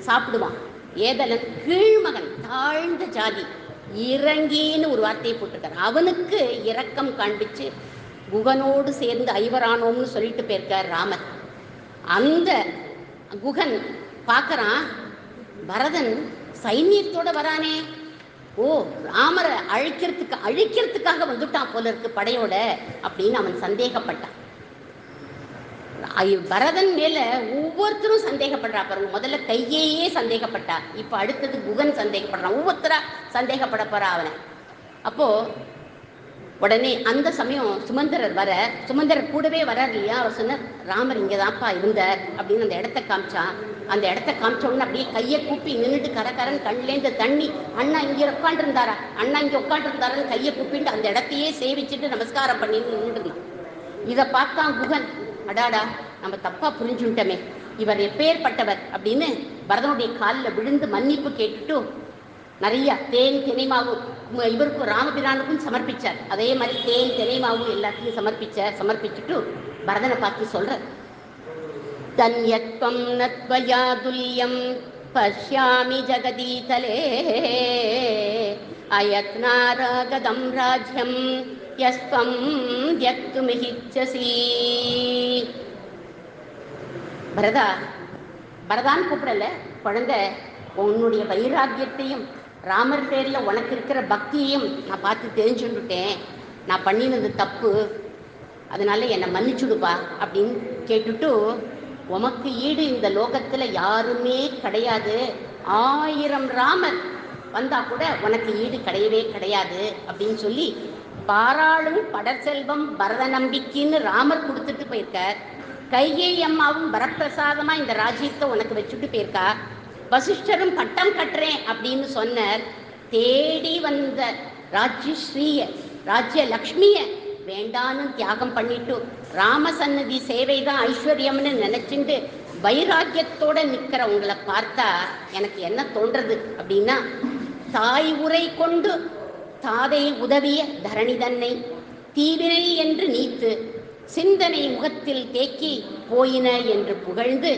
சாப்பிடுவான். ஏதலன் கீழ்மகன் தாழ்ந்த ஜாதி, இறங்கின்னு ஒரு வார்த்தையை போட்டிருக்காரு. அவனுக்கு இரக்கம் காண்பிச்சு குகனோடு சேர்ந்து ஐவரானோம்னு சொல்லிட்டு போயிருக்கார் ராமர். அந்த குகன் பார்க்கறான், பரதன் சைன்யத்தோட வரானே, ஓ ராமரை அழிக்கிறதுக்காக வந்துட்டான் போல இருக்கு படையோட அப்படின்னு அவன் சந்தேகப்பட்டான். பரதன் மேல ஒவ்வொருத்தரும் சந்தேகப்படுறா பாருங்க. முதல்ல கையேயே சந்தேகப்பட்டா, இப்ப அடுத்தது குகன் சந்தேகப்படுறான். ஒவ்வொருத்தரா சந்தேகப்பட போறா அவனை. அப்போ உடனே அந்த சமயம் சுமந்தரர் கூடவே வரார் இல்லையா. அவர் சொன்னார், ராமர் இங்கதான்ப்பா இருந்தார் அப்படின்னு அந்த இடத்த காமிச்சான். அந்த இடத்த காமிச்சோன்னு அப்படியே கையை கூப்பி நின்றுட்டு கரகரன் கண்லேருந்து தண்ணி, அண்ணா இங்கே உட்காண்டிருந்தாரா, அண்ணா இங்கே உட்காண்டிருந்தாரான்னு கையை கூப்பிட்டு அந்த இடத்தையே சேவிச்சுட்டு நமஸ்காரம் பண்ணி நின்றுருந்தான். இதை பார்த்தான் குகன், அடாடா நம்ம தப்பா புரிஞ்சுட்டோமே, இவர் எப்பேற்பட்டவர் அப்படின்னு பரதனுடைய காலில் விழுந்து மன்னிப்பு கேட்டுட்டு நிறைய தேன் தினைமாவு இவருக்கும் ராமபிரானுக்கும் சமர்ப்பிச்சார். அதே மாதிரி தேன் தினைமாவு எல்லாத்தையும் சமர்ப்பிச்சுட்டு பரதனை பார்த்து சொல்ற, தன்யத்வம் நத்வயா துல்யம் பஷ்யாமி ஜகதீதலே அயத்னாராகதம் ராஜ்யம் யஸ்வம் த்யக்துமிஹிச்சசி. பரதான் கூப்பிடல குழந்தை, உன்னுடைய வைராக்கியத்தையும் ராமர் பேரில் உனக்கு இருக்கிற பக்தியையும் நான் பார்த்து தெரிஞ்சுட்டேன். நான் பண்ணினது தப்பு, அதனால என்னை மன்னிச்சுடுப்பா அப்படின்னு கேட்டுட்டு உமக்கு ஈடு இந்த லோகத்துல யாருமே கிடையாது, 1000 ராமர் வந்தா கூட உனக்கு ஈடு கிடையவே கிடையாது அப்படின்னு சொல்லி பாராளும் படற்செல்வம் பரத நம்பிக்கைன்னு ராமர் கொடுத்துட்டு போயிருக்கார். கைகேயி அம்மாவும் வரப்பிரசாதமா இந்த ராஜ்யத்தை உனக்கு வச்சுட்டு போயிருக்கா. வசிஷ்டரும் பட்டம் கட்டுறேன் அப்படின்னு சொன்னார். தேடி வந்த ராஜ்யஸ்ரீய ராஜ்ய லக்ஷ்மிய வேண்டான்னு தியாகம் பண்ணிட்டு ராமசன்னதி சேவை தான் ஐஸ்வர்யம்னு நினைச்சுட்டு வைராக்கியத்தோட நிக்கிற உங்களை பார்த்தா எனக்கு என்ன தோன்றது அப்படின்னா, தாய் உரை கொண்டு தாதை உதவிய தரணி தன்னை தீவினை என்று நீத்து சிந்தனை முகத்தில் தேக்கி போயின என்று புகழ்ந்து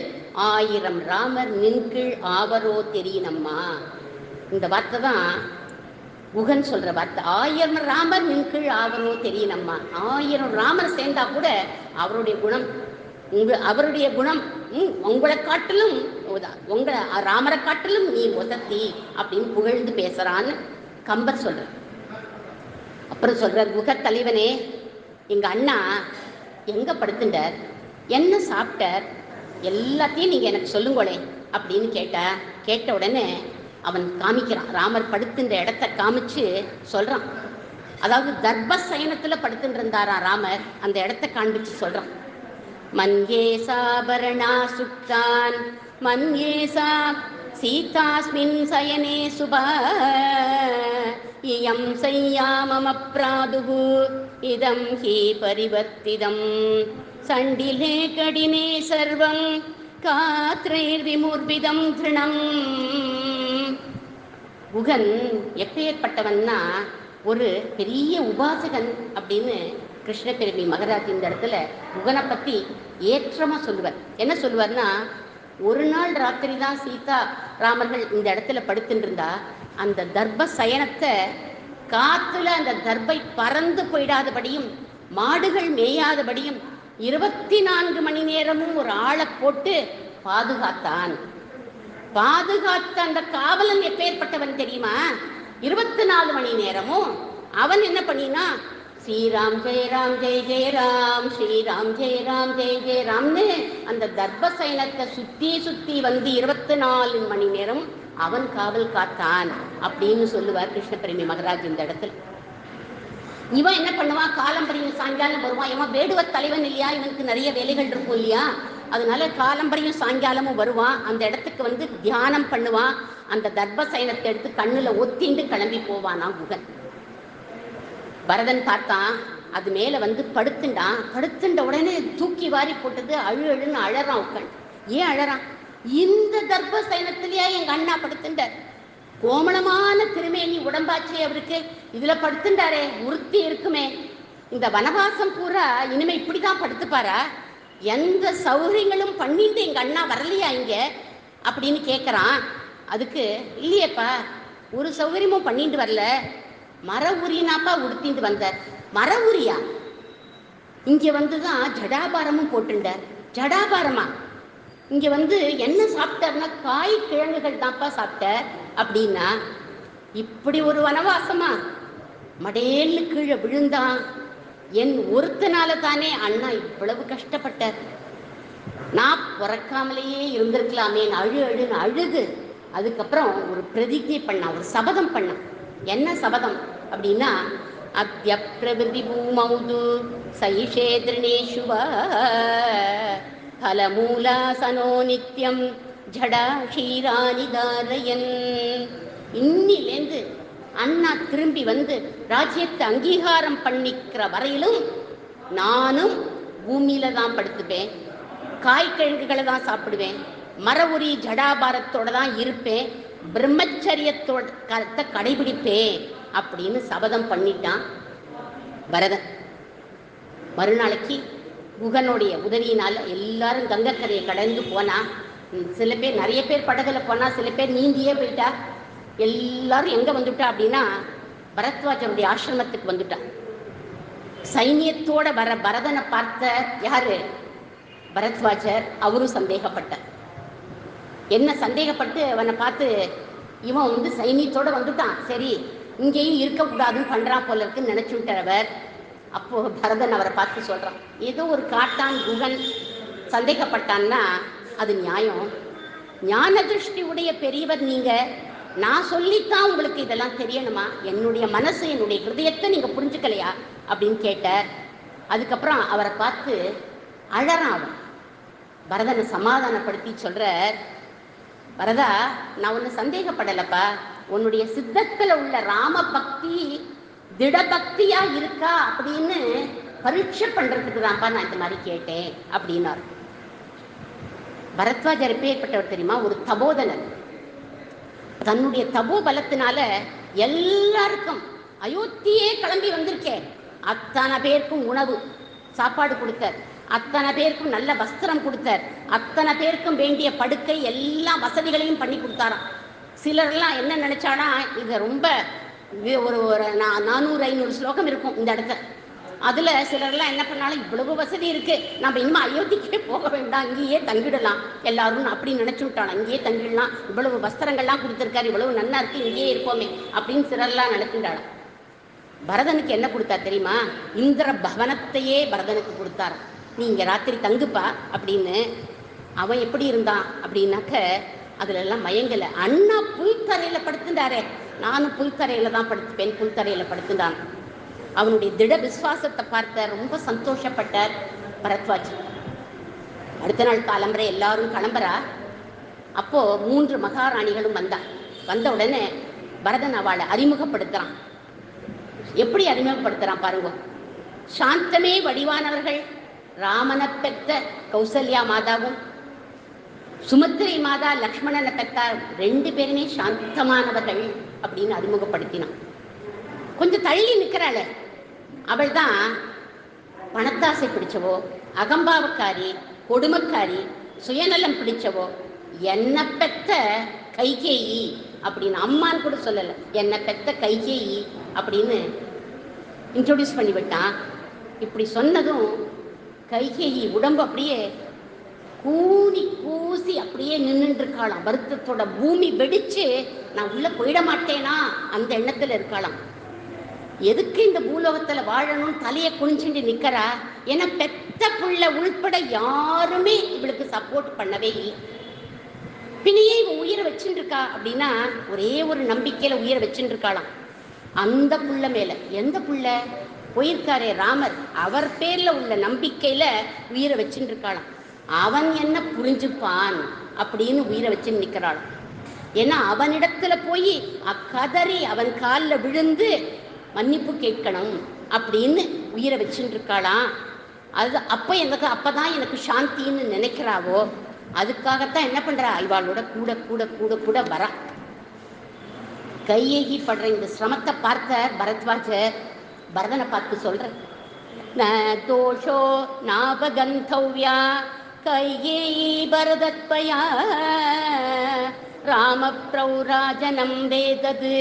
1000 ராமர் நின்கீழ் ஆவரோ தெரியினம்மா. இந்த வார்த்தை தான் குகன் சொல்ற வார்த்தை. 1000 ராமர் நின்கீழ் ஆவரோ தெரியினம்மா. 1000 ராமர் சேர்ந்தா கூட அவருடைய குணம் அவருடைய குணம் உங்களை காட்டிலும் உங்களை ராமரை காட்டிலும் நீ உசத்தி அப்படின்னு புகழ்ந்து பேசுறான்னு கம்பர் சொல்ற. அப்புறம் சொல்ற, குக தலைவனே, எங்க அண்ணா எங்க படுத்துட்டார், என்ன சாப்பிட்டார், எல்லாத்தையும் நீங்க எனக்கு சொல்லுங்களே அப்படின்னு கேட்ட உடனே அவன் காமிக்கிறான். ராமர் படுத்துன்ற இடத்த காமிச்சு சொல்றான். அதாவது தர்பசயனத்துல படுத்துட்டு இருந்தாரா ராமர், அந்த இடத்த காண்பிச்சு சொல்றான். மன்யே சாபரணா சுக்தான் மன்யே சா சீதாஸ்மின் சயனே சுபா இயம் சையாமம பிராதுகு இதம் ஹி பரிவர்த்திதம் சண்டிலே கடினே சர்வம் காத்ரைர் விமுர்பிதம் திருணம். குகன் எப்பேற்பட்டவன்னா ஒரு பெரிய உபாசகன் அப்படின்னு கிருஷ்ண பெருமி மகராஜ் இந்த இடத்துல குகனை பத்தி ஏற்றமா சொல்லுவார். என்ன சொல்லுவார்னா, ஒரு நாள் ராத்திரி தான் சீதா ராமர்கள் இந்த இடத்துல படுத்துட்டு இருந்தா அந்த தர்ப சயனத்தை காத்துல அந்த தர்பை பறந்து போயிடாதபடியும் மாடுகள் மேயாதபடியும் 24 மணி நேரமும் ஒரு ஆளை போட்டு பாதுகாத்தான். பாதுகாத்த அந்த காவலன் எப்பேற்பட்டவன் தெரியுமா? 24 மணி நேரமும் அவன் என்ன பண்ணினா, ஸ்ரீராம் ஜெய ராம் ஜெய ஜெய ராம், ஸ்ரீராம் ஜெய ராம் ஜெய ஜெய ராம்னு அந்த தர்பசயனத்தை சுத்தி வந்து 24 மணி நேரம் அவன் காவல் காத்தான் அப்படின்னு சொல்லுவார் கிருஷ்ண பிரேமி மகராஜ் இந்த இடத்துல. இவன் என்ன பண்ணுவான், காலம்பரியும் சாயங்காலம் வருவான். இவன் வேடுவ தலைவன் இல்லையா, இவனுக்கு நிறைய வேலைகள் இருக்கும் இல்லையா, அதனால காலம்பரியும் சாயங்காலமும் வருவான். அந்த இடத்துக்கு வந்து தியானம் பண்ணுவான். அந்த தர்பசயனத்தை எடுத்து கண்ணுல ஒத்திண்டு கிளம்பி போவானா குகன். பரதன் பார்த்தான், அது மேல வந்து படுத்துண்டான். படுத்துண்ட உடனே தூக்கி வாரி போட்டது, அழுன்னு அழறான் உட்காந்து. ஏன் அழறான்? இந்த தர்பசயனத்திலேயே எங்க அண்ணா படுத்துண்டார், கோமளமான திருமேனி உடம்பாச்சே அவருக்கு, இதுல படுத்துண்டாரே, உறுத்தி இருக்குமே, இந்த வனவாசம் பூரா இனிமே இப்படிதான் படுத்துப்பாரா, எந்த சௌகரியங்களும் பண்ணிட்டு எங்க அண்ணா வரலையா இங்க அப்படின்னு கேட்கறான். அதுக்கு இல்லையேப்பா, ஒரு சௌகரியமும் பண்ணிட்டு வரல, மர உரினாப்பா உடுத்திட்டு வந்தார். மர உரியா? இங்க வந்துதான் ஜடாபாரமும் போட்டுண்டார். ஜடாபாரமா? இங்க வந்து என்ன சாப்பிட்டார்னா காய் கிழங்குகள் தான்ப்பா சாப்பிட்டார் அப்படின்னா, இப்படி ஒரு வனவாசமா? மடேன்னு கீழே விழுந்தான். என் ஒருத்தனால தானே அண்ணா இவ்வளவு கஷ்டப்பட்டார், நான் பிறக்காமலேயே இருந்திருக்கலாமே அழுன்னு அழுது. அதுக்கப்புறம் ஒரு பிரதிஜை பண்ணான், ஒரு சபதம் பண்ணான். என்ன சபதம் அப்படின்னா, அத்ய பிரவிருதி பூமௌது சைஷேத்ரிணேஷுவா ஃபலமூலாசனோ நித்யம் ஜடா ஷீராணி தாரயன். இன்னிலேந்து அண்ணா திரும்பி வந்து ராஜ்யத்தை அங்கீகாரம் பண்ணிக்கிற வரையிலும் நானும் பூமியில தான் படுத்துப்பேன், காய்கிழங்குகளை தான் சாப்பிடுவேன், மர உரி ஜடாபாரத்தோட தான் இருப்பேன், பிரம்மச்சரியத்தோட கருத்தை கடைபிடிப்பேன் அப்படின்னு சபதம் பண்ணிட்டான் பரதன். மறுநாளைக்கு குகனுடைய உதவியினால எல்லாரும் கங்கக்கரையை கடந்து போனா. சில பேர், நிறைய பேர் படகுல போனா, சில பேர் நீந்தியே போயிட்டா. எல்லாரும் எங்க வந்துட்டா அப்படின்னா பரத்வாஜருடைய ஆசிரமத்துக்கு வந்துட்டா. சைன்யத்தோட வர பரதனை பார்த்த யாரு? பரத்வாஜர். அவரும் சந்தேகப்பட்டார். என்ன சந்தேகப்பட்டு அவனை பார்த்து, இவன் வந்து சைன்யத்தோட வந்துட்டான், சரி இங்கேயும் இருக்கக்கூடாதுன்னு பண்றான் போல இருக்குன்னு நினைச்சுட்டார் அவர். அப்போ பரதன் அவரை பார்த்து சொல்றான், ஏதோ ஒரு காட்டான் குகன் சந்தேகப்பட்டான்னா அது நியாயம். ஞான திருஷ்டி உடைய பெரியவர் நீங்க, நான் சொல்லித்தான் உங்களுக்கு இதெல்லாம் தெரியணுமா? என்னுடைய மனசு, என்னுடைய ஹிருதயத்தை நீங்க புரிஞ்சுக்கலையா அப்படின்னு கேட்டார். அதுக்கப்புறம் அவரை பார்த்து அழறான். அவன் பரதனை சமாதானப்படுத்தி சொல்றார், பரதா, நான் ஒன்று சந்தேகப்படலப்பா, உன்னுடைய சித்தத்துல உள்ள ராம பக்தி திடபக்தியா இருக்கா அப்படின்னு பரீட்சை பண்றதுக்கு தான்ப்பா நான் இந்த மாதிரி கேட்டேன் அப்படின்னார். பரத்வாஜர் எப்பேற்பட்டவர் தெரியுமா? ஒரு தபோதனர். தன்னுடைய தபோ பலத்தினால எல்லாருக்கும் அயோத்தியே கிளம்பி வந்திருக்கேன், அத்தனை பேருக்கும் உணவு சாப்பாடு கொடுத்தார், அத்தனை பேருக்கும் நல்ல வஸ்திரம் கொடுத்தார், அத்தனை பேருக்கும் வேண்டிய படுக்கை எல்லா வசதிகளையும் பண்ணி கொடுத்தாராம். சிலர்லாம் என்ன நினைச்சானா, இது ரொம்ப ஒரு 400-500 ஸ்லோகம் இருக்கும் இந்த இடத்த. அதுல சிலர்லாம் என்ன பண்ணாலும், இவ்வளவு வசதி இருக்கு, நம்ம இனிமே அயோத்திக்கே போக வேண்டாம், இங்கேயே தங்கிடலாம் எல்லாரும் அப்படின்னு நினைச்சு விட்டாங்க. இங்கேயே தங்கிடலாம், இவ்வளவு வஸ்திரங்கள்லாம் கொடுத்துருக்காரு, இவ்வளவு நன்னா இருக்கு, இங்கேயே இருப்போமே அப்படின்னு சிலர்லாம் நினைக்கின்றாங்க. பரதனுக்கு என்ன கொடுத்தா தெரியுமா? இந்திர பவனத்தையே பரதனுக்கு கொடுத்தாரு. நீ இங்க ராத்திரி தங்குப்பா அப்படின்னு. அவன் எப்படி இருந்தான் அப்படின்னாக்க, அதுல எல்லாம் மயங்கல. அண்ணா புல்தரையில படுத்துட்டாரே, நானும் புல்தரையில தான் படுத்துப்பேன், புல்தரையில படுத்துட்டான். அவனுடைய திட விசுவாசத்தை பார்த்த ரொம்ப சந்தோஷப்பட்டார் பரத்வாஜ். அடுத்த நாள் காலம்பரை எல்லாரும் கிளம்புறா. அப்போ 3 மகாராணிகளும் வந்த உடனே பரதன் அவளை அறிமுகப்படுத்துறான். எப்படி அறிமுகப்படுத்துறான் பாருங்க. சாந்தமே வடிவானவர்கள் ராமனை பெற்ற கௌசல்யா மாதாவும், சுமத்திரை மாதா லக்ஷ்மணனை பெற்றார், 2 பேருமே சாந்தமானவர்கள் அப்படின்னு அறிமுகப்படுத்தினான். கொஞ்சம் தள்ளி நிற்கிறாளே, அவள் தான் பணத்தாசை பிடிச்சவோ, அகம்பாவக்காரி, கொடுமைக்காரி, சுயநலம் பிடிச்சவோ, என்ன பெற்ற கைகேயி அப்படின்னு, அம்மான்னு கூட சொல்லலை, என்ன பெற்ற கைகேயி அப்படின்னு இன்ட்ரோடியூஸ் பண்ணி விட்டான். இப்படி சொன்னதும் கைகேயி உடம்பு அப்படியே கூனி கூசி அப்படியே நின்றுட்டு இருக்காளாம். வருத்தத்தோட பூமி வெடிச்சு நான் உள்ள போயிட மாட்டேனா அந்த எண்ணத்துல இருக்காளாம். எதுக்கு இந்த பூலோகத்துல வாழணும் தலையை குனிஞ்சுட்டு நிக்கிறா? ஏன்னா பெத்த புள்ள உள்பட யாருமே இவளுக்கு சப்போர்ட் பண்ணவே இல்லை. பின்னையே இவ உயிரை வச்சுட்டு இருக்கா அப்படின்னா, ஒரே ஒரு நம்பிக்கையில உயிரை வச்சுட்டு இருக்காளாம். அந்த புள்ள மேல, எந்த புள்ள போயிருக்காரே ராமர், அவர் பேர்ல உள்ள நம்பிக்கையில உயிரை வச்சுட்டு இருக்காளாம். அவன் என்ன புரிஞ்சுப்பான் அப்படின்னு உயிரை வச்சு நிற்கிறாளாம். ஏன்னா அவனிடத்துல போய் அக்கதறி அவன் காலில் விழுந்து மன்னிப்பு கேட்கணும் அப்படின்னு உயிரை வச்சுட்டு இருக்காளாம். அது அப்பதான் எனக்கு சாந்தின்னு நினைக்கிறாவோ, அதுக்காகத்தான் என்ன பண்றா, இவாளோட கூட கூட கூட கூட வரா. கையேகி படுற இந்த சிரமத்தை பார்த்த பரத்வாஜர் பரதனை பார்த்து சொல்ற, ந தோஷோ நாபகந்தவ்யா கையேயி பரதத்வயா ராம பிரௌராஜனம் வேதது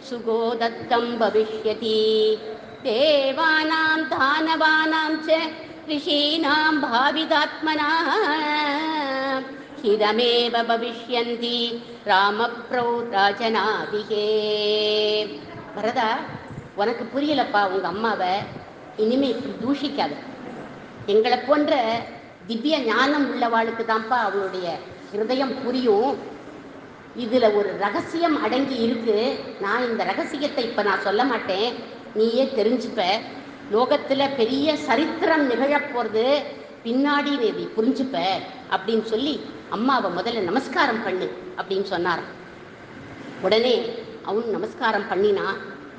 சுகோதத்தம் பவிஷ்யதி தேவானாம் தானவானாம் ச ரிஷீனாம் பாவிதாத்மனாம் ஹிதமேவ பவிஷ்யந்தி ராம பிரௌராஜனாதிகே. பரதா, உனக்கு புரியலப்பா உங்க அம்மாவை, இனிமே இப்படி தூஷிக்காத. எங்களை போன்ற திவ்ய ஞானம் உள்ளவாளுக்கு தான்ப்பா அவளுடைய ஹிருதயம் புரியும். இதுல ஒரு ரகசியம் அடங்கி இருக்கு. நான் இந்த ரகசியத்தை இப்ப நான் சொல்ல மாட்டேன், நீயே தெரிஞ்சுப்ப. லோகத்துல பெரிய சரித்திரம் நிகழப் போறது, பின்னாடி நீ புரிஞ்சுப்ப அப்படின்னு சொல்லி அம்மாவை முதல்ல நமஸ்காரம் பண்ணு அப்படின்னு சொன்னாராம். உடனே அவன் நமஸ்காரம் பண்ணினா.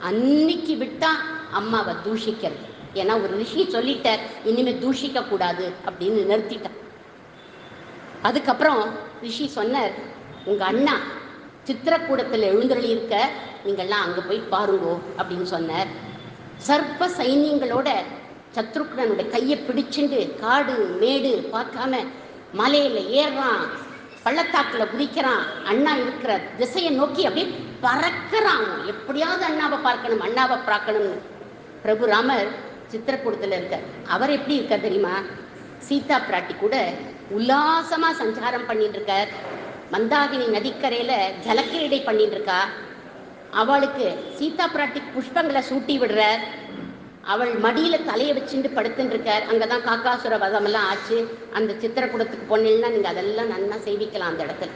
அன்னைக்கு விட்டா அம்மாவை தூஷிக்கிறது. ஏன்னா ஒரு ரிஷி சொல்லிட்டார், இனிமே தூஷிக்க கூடாது அப்படின்னு நிறுத்திட்டான். அதுக்கப்புறம் ரிஷி சொன்னார், உங்க அண்ணா சித்திரக்கூடத்தில் எழுந்தருளி இருக்க, நீங்கள்லாம் அங்க போய் பாருங்கோ அப்படின்னு சொன்னார். சர்ப்ப சைன்யங்களோட சத்ருக்னனுடைய கையை பிடிச்சுண்டு காடு மேடு பார்க்காம மலையில ஏறுறான், பள்ளத்தாக்குல குதிக்கிறான். அண்ணா இருக்கிற திசையை நோக்கி அப்படியே பறக்கிறான். எப்படியாவது அண்ணாவை பார்க்கணும், அண்ணாவை பார்க்கணும்னு. பிரபு ராமர் சித்திரக்கூடத்துல இருக்க. அவர் எப்படி இருக்க தெரியுமா? சீதா பிராட்டி கூட உல்லாசமா சஞ்சாரம் பண்ணிட்டு இருக்கார். மந்தாகினி நதிக்கரையில ஜலக்கிரீடை பண்ணிட்டு இருக்கா. அவளுக்கு சீதா பிராட்டி புஷ்பங்களை சூட்டி விடுறார். அவள் மடியில தலையை வச்சுட்டு படுத்துட்டு இருக்கார். அங்கதான் காக்காசுர வதம் எல்லாம் ஆச்சு. அந்த சித்திரக்கூடத்துக்கு பொண்ணுன்னா நீங்க அதெல்லாம் நன்னா சேவிக்கலாம் அந்த இடத்துல.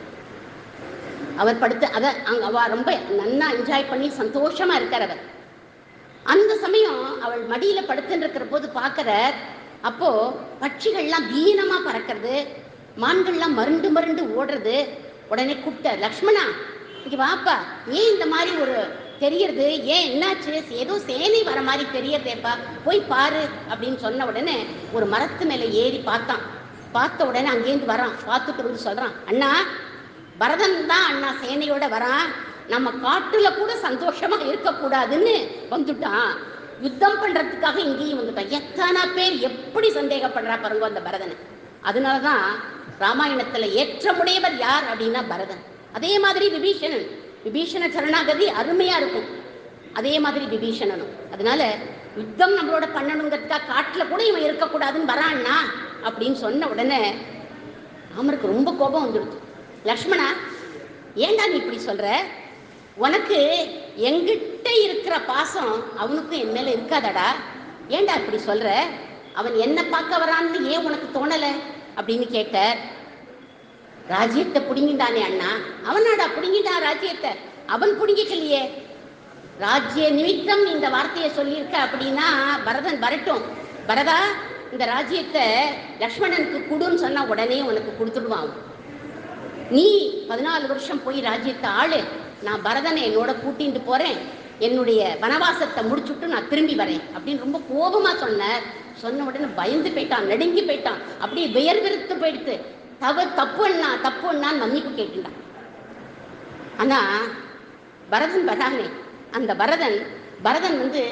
அவர் படுத்து அத அங்க அவ ரொம்ப நன்னா என்ஜாய் பண்ணி சந்தோஷமா இருக்கார் அவர். அந்த சமயம் அவள் மடியில படுத்துட்டு இருக்கிற போது பாக்குற, அப்போ பட்சிகள்லாம் தீனமா பறக்கிறது, மான்கள்லாம் மருண்டு மருண்டு ஓடுறது. உடனே கூப்பிட்ட, லக்ஷ்மணா இங்க வாப்பா, ஏன் இந்த மாதிரி ஒரு தெரியறது, ஏன் என்னாச்சு, ஏதோ சேனை வர மாதிரி தெரியறதேப்பா, போய் பாரு அப்படின்னு சொன்ன உடனே ஒரு மரத்து மேல ஏறி பார்த்தான். பார்த்த உடனே அங்கேருந்து வரான். பார்த்துட்டு வந்து சொல்றான், அண்ணா பரதன் தான் அண்ணா சேனையோட வரான், நம்ம காட்டுல கூட சந்தோஷமா இருக்கக்கூடாதுன்னு வந்துட்டான், யுத்தம் பண்றதுக்காக இங்கேயும் வந்துட்டான். எத்தனை பேர் எப்படி சந்தேகப்படுறா பாருங்க அந்த பரதனை. அதனாலதான் ராமாயணத்துல ஏற்றமுடையவர் யார் அப்படின்னா பரதன். அதே மாதிரி விபீஷணன், விபீஷண சரணாகதி அருமையா இருக்கும். அதே மாதிரி விபீஷணனும். அதனால யுத்தம் நம்மளோட பண்ணணுங்கிறதுக்காக காட்டுல கூட இவன் இருக்கக்கூடாதுன்னு வரான்னா அப்படின்னு சொன்ன உடனே ராமருக்கு ரொம்ப கோபம் வந்துடுது. லக்ஷ்மணா ஏண்டா நீ இப்படி சொல்ற, உனக்கு எங்கிட்ட இருக்கிற பாசம் அவனுக்கும் என் மேல இருக்காதடா, ஏண்டா இப்படி சொல்ற, அவன் என்ன பார்க்க வரான்னு ஏன் உனக்கு தோணல அப்படின்னு கேட்டார். ராஜ்யத்தை புடுங்கிட்டானே அண்ணா, அவனாடா புடுங்கிட்டான் ராஜ்யத்தை, அவன் புடுங்கிக்கலையே. ராஜ்ய நிமித்தம் இந்த வார்த்தையை சொல்லியிருக்க அப்படின்னா பரதன் வரட்டும், பரதா இந்த ராஜ்யத்தை லக்ஷ்மணனுக்கு கொடுன்னு சொன்னா உடனே உனக்கு கொடுத்துடுவான். நீ 14 வருஷம் போய் ராஜ்யத்தை ஆளு, நான் பரதனை என்னோட கூட்டிட்டு போறேன், என்னுடைய வனவாசத்தை முடிச்சுட்டு நான் திரும்பி வரேன் அப்படின்னு ரொம்ப கோபமா சொன்னார். சொன்ன உடனே பயந்து போயிட்டான், நடுங்கி போயிட்டான், அப்படியே வியர்விருத்து போயிடுத்து. தப்பு அண்ணான்னு மன்னிப்பு கேட்டுட்டான். ஆனா பரதன் வரானே, அந்த பரதன் வந்து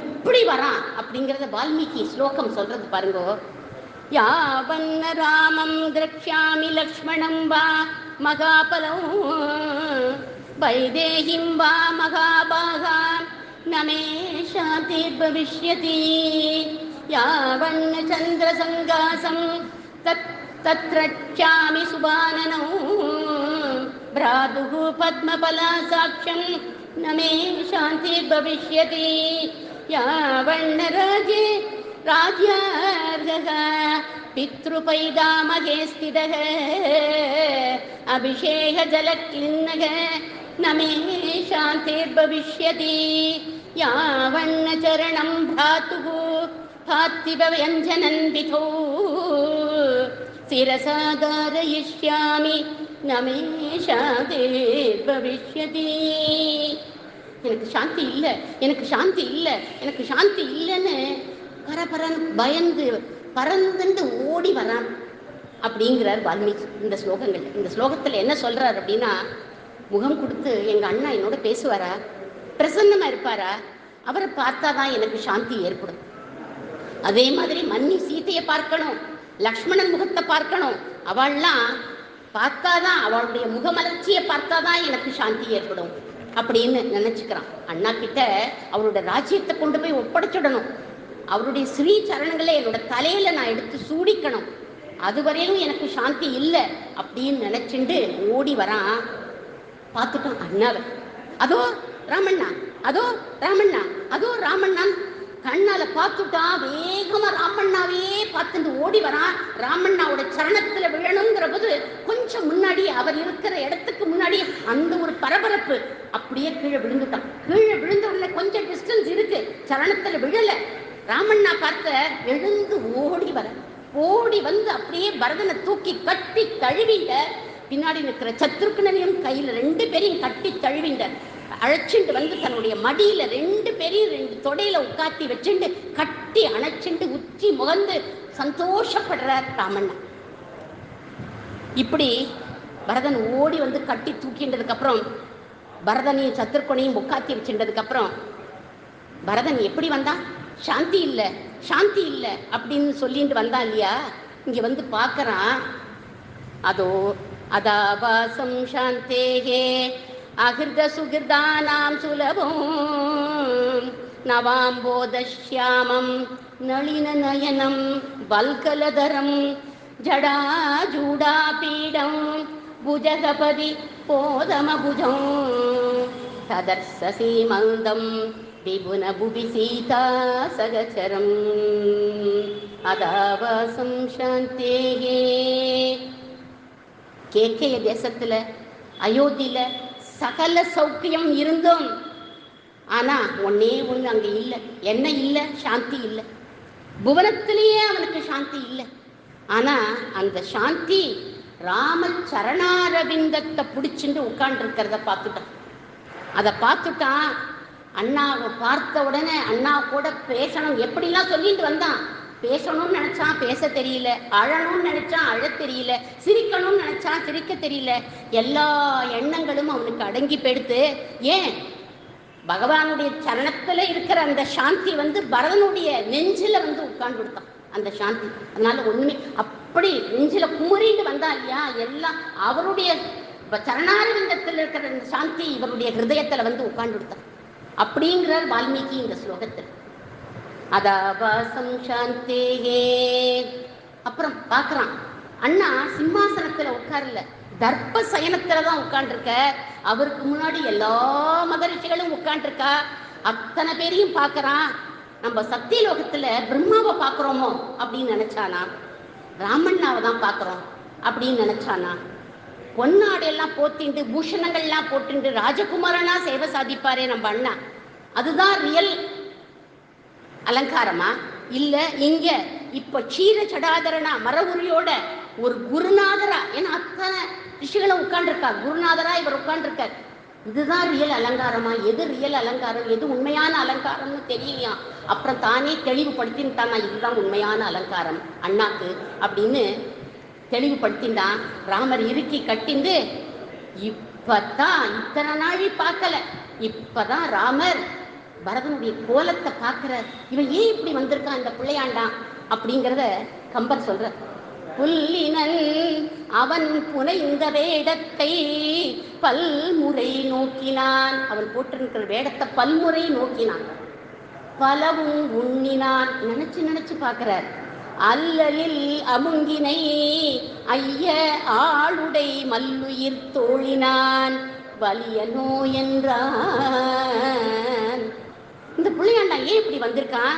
எப்படி வரான் அப்படிங்கிறத வால்மீகி ஸ்லோகம் சொல்றது பாருங்க. யாவன்ன ராமம் திரக்ஷாமி லக்ஷ்மணம் வா மகாபலம் வைதேகிம் வா மகாபாகாம் நமே சாந்தி பவிஷ்யதி யாவன்ன சந்திர சங்காசம் தத்ரச்சாமி சுபானனோ பிராதுஹு பத்மபலா சாக்ஷம் நமே சாந்தி பவிஷ்யதி யாவன்ன ராஜே ராஜ்யார்கः பித்ருபைதாமகே ஸ்திதः அபிஷேக ஜலக்லின்னக நமே சாந்திர்பவிஷ்யதி யாவன்ன சரணம் பிராதுः பாத்திப வ்யஞ்சனன் விதோ சிரசா தாரயிஷ்யாமி நமே சாந்திர்பவிஷ்யதி. எனக்கு சாந்தி இல்லை, எனக்கு சாந்தி இல்லை, எனக்கு சாந்தி இல்லைன்னு பரபரன் பயந்து பறந்துண்டு ஓடி வரான் அப்படிங்கிறார் வால்மீகி இந்த ஸ்லோகங்கள். இந்த ஸ்லோகத்தில் என்ன சொல்றார் அப்படின்னா, முகம் கொடுத்து எங்க அண்ணா என்னோட பேசுவாரா, பிரசன்னமா இருப்பாரா, அவரை பார்த்தாதான் எனக்கு சாந்தி ஏற்படும். அதே மாதிரி மன்னி சீதையை பார்க்கணும், லக்ஷ்மணன் முகத்தை பார்க்கணும், அவள்லாம் பார்த்தாதான், அவளுடைய முகமலர்ச்சியை பார்த்தாதான் எனக்கு சாந்தி ஏற்படும் அப்படின்னு நினைச்சுக்கிறான். அண்ணா கிட்ட அவரோட ராஜ்யத்தை கொண்டு போய் ஒப்படைச்சிடணும், அவருடைய ஸ்ரீ சரணங்களை என்னோட தலையில நான் எடுத்து சூடிக்கணும், அதுவரையிலும் எனக்கு சாந்தி இல்லை அப்படின்னு நினைச்சுண்டு ஓடி வரான். பார்த்துட்டான் அண்ணாவை, அதோ ராமண்ணா, அதோ ராமண்ணா, அதோ ராமண்ணான் கண்ணால பார்த்துட்டான். வேகமா ராமண்ணாவே பார்த்துட்டு ஓடி வரான். ராமண்ணாவோட சரணத்துல விழணுங்கிற போது கொஞ்சம் முன்னாடி, அவர் இருக்கிற இடத்துக்கு முன்னாடி அந்த ஒரு பரபரப்பு, அப்படியே கீழே விழுந்துட்டான். கீழே விழுந்த உடனே கொஞ்சம் டிஸ்டன்ஸ் இருக்கு, சரணத்துல விழல. ராமண்ணா பார்த்த எழுந்து ஓடி வந்து அப்படியே பரதனை தூக்கி கட்டி தழுவிண்ட, பின்னாடி நிற்கிற சத்ருக்னனையும் கையில 2 பேரையும் கட்டி தழுவிண்ட, அழைச்சிண்டு வந்து தன்னுடைய மடியில 2 பேரையும் 2 தொடையில உட்காத்தி வச்சுண்டு கட்டி அணைச்சிண்டு உச்சி முகந்து சந்தோஷப்படுறார் ராமண்ணா. இப்படி பரதன் ஓடி வந்து கட்டி தூக்கின்றதுக்கு அப்புறம், பரதனையும் சத்ருக்கனையும் உட்காத்தி வச்சுட்டதுக்கு அப்புறம், பரதன் எப்படி வந்தான், சாந்தி இல்லை சாந்தி இல்லை அப்படின்னு சொல்லிட்டு வந்தான் இல்லையா, இங்க வந்து பார்க்கறான். அதோ அதாபாசம் சாந்தேகே அகிருத சுகிருதானாம் சுலபம் நவாம்போதஷ்யாமம் நளின நயனம் வல்கலதரம் ஜடாஜூடாபீடம் புஜகபதி போதமபுஜம் ததர்சசீமந்தம் விபுன புவி சீதா சகச்சரம் அதாவாசம் சாந்தேகே. கேக்கைய தேசத்துல அயோத்தியில சகல சௌக்கியம் இருந்தோம். ஆனா ஒன்னே ஒண்ணு அங்க இல்லை. என்ன இல்லை? சாந்தி இல்லை. புவனத்திலேயே அவனுக்கு சாந்தி இல்லை. ஆனா அந்த சாந்தி ராம சரணாரவிந்தத்தை பிடிச்சிட்டு உட்கார்ந்து இருக்கிறத பார்த்துட்டான். அதை பார்த்துட்டான். அண்ணாவை பார்த்த உடனே அண்ணா கூட பேசணும் எப்படிலாம் சொல்லிட்டு வந்தான். பேசணும்னு நினைச்சான், பேச தெரியல. அழணும்னு நினைச்சான், அழ தெரியல. சிரிக்கணும்னு நினைச்சான், சிரிக்க தெரியல. எல்லா எண்ணங்களும் அவனுக்கு அடங்கி போயிடுத்து. ஏன்? பகவானுடைய சரணத்துல இருக்கிற அந்த சாந்தி பரதனுடைய நெஞ்சில உட்கார்ந்து விடுத்தான் அந்த சாந்தி. அதனால ஒண்ணுமே அப்படி நெஞ்சில குமுறிட்டு வந்தா இல்லையா, எல்லாம் அவருடைய சரணாரவிந்தத்தில் இருக்கிற அந்த சாந்தி இவருடைய ஹிருதயத்துல உட்கார்ந்து விடுத்தான் அப்படிங்கிறார் வால்மீகி இந்த ஸ்லோகத்தில். அதாவாசம் சாந்தேகே. அப்புறம் பார்க்கறான், அண்ணா சிம்மாசனத்துல உட்காரல, தர்ப்ப சயனத்துலதான் உட்கார்ந்துருக்க. அவருக்கு முன்னாடி எல்லா மகரிஷிகளும் உட்கார்ந்துருக்கா. அத்தனை பேரையும் பார்க்கறான். நம்ம சத்தியலோகத்துல பிரம்மாவை பார்க்கிறோமோ அப்படின்னு நினைச்சானா, ராமண்ணாவை தான் பார்க்கிறோம் அப்படின்னு நினைச்சானா. பொன்னாடையெல்லாம் போத்திண்டு பூஷணங்கள்லாம் போட்டுண்டு ராஜகுமாரனா சேவை சாதிப்பாரே நம்ம அண்ணா, அதுதான் ரியல் அலங்காரமா? இல்ல இங்க இப்ப சீர சடாதரனா மரவுரியோட ஒரு குருநாதரா, ஏன்னா அத்தனை ரிஷிகளும் உட்கார்ந்துருக்கா, குருநாதரா இவர் உட்கார்ந்துருக்கார். இதுதான் ரியல் அலங்காரமா? எது ரியல் அலங்காரம், எது உண்மையான அலங்காரம்னு தெரியலையா. அப்புறம் தானே தெளிவுபடுத்தின்ட்டான், இதுதான் உண்மையான அலங்காரம் அண்ணாக்கு அப்படின்னு தெளிவுபடுத்தின்டான். ராமர் இறுக்கி கட்டிந்து இப்பதான், இத்தனை நாளி பார்க்கல, இப்பதான் ராமர் பரதனுடைய கோலத்தை பார்க்கிறார். இவன் ஏன் இப்படி வந்திருக்கான் இந்த பிள்ளையாண்டான் அப்படிங்கிறத கம்பர் சொல்ற. புல்லினன் அவன் புனைந்த வேடத்தை பல்முறை நோக்கினான். அவன் போட்டிருக்கிற வேடத்தை பல்முறை நோக்கினான். பலவும் உண்ணினான். நினைச்சு நினைச்சு பார்க்கிறார். அல்லலில் அமுங்கினை ஐய ஆளுடை மல்லுயிர் தோழினான் வலிய நோய் என்றான். இந்த பிள்ளையாண்டா ஏன் இப்படி வந்திருக்கான்?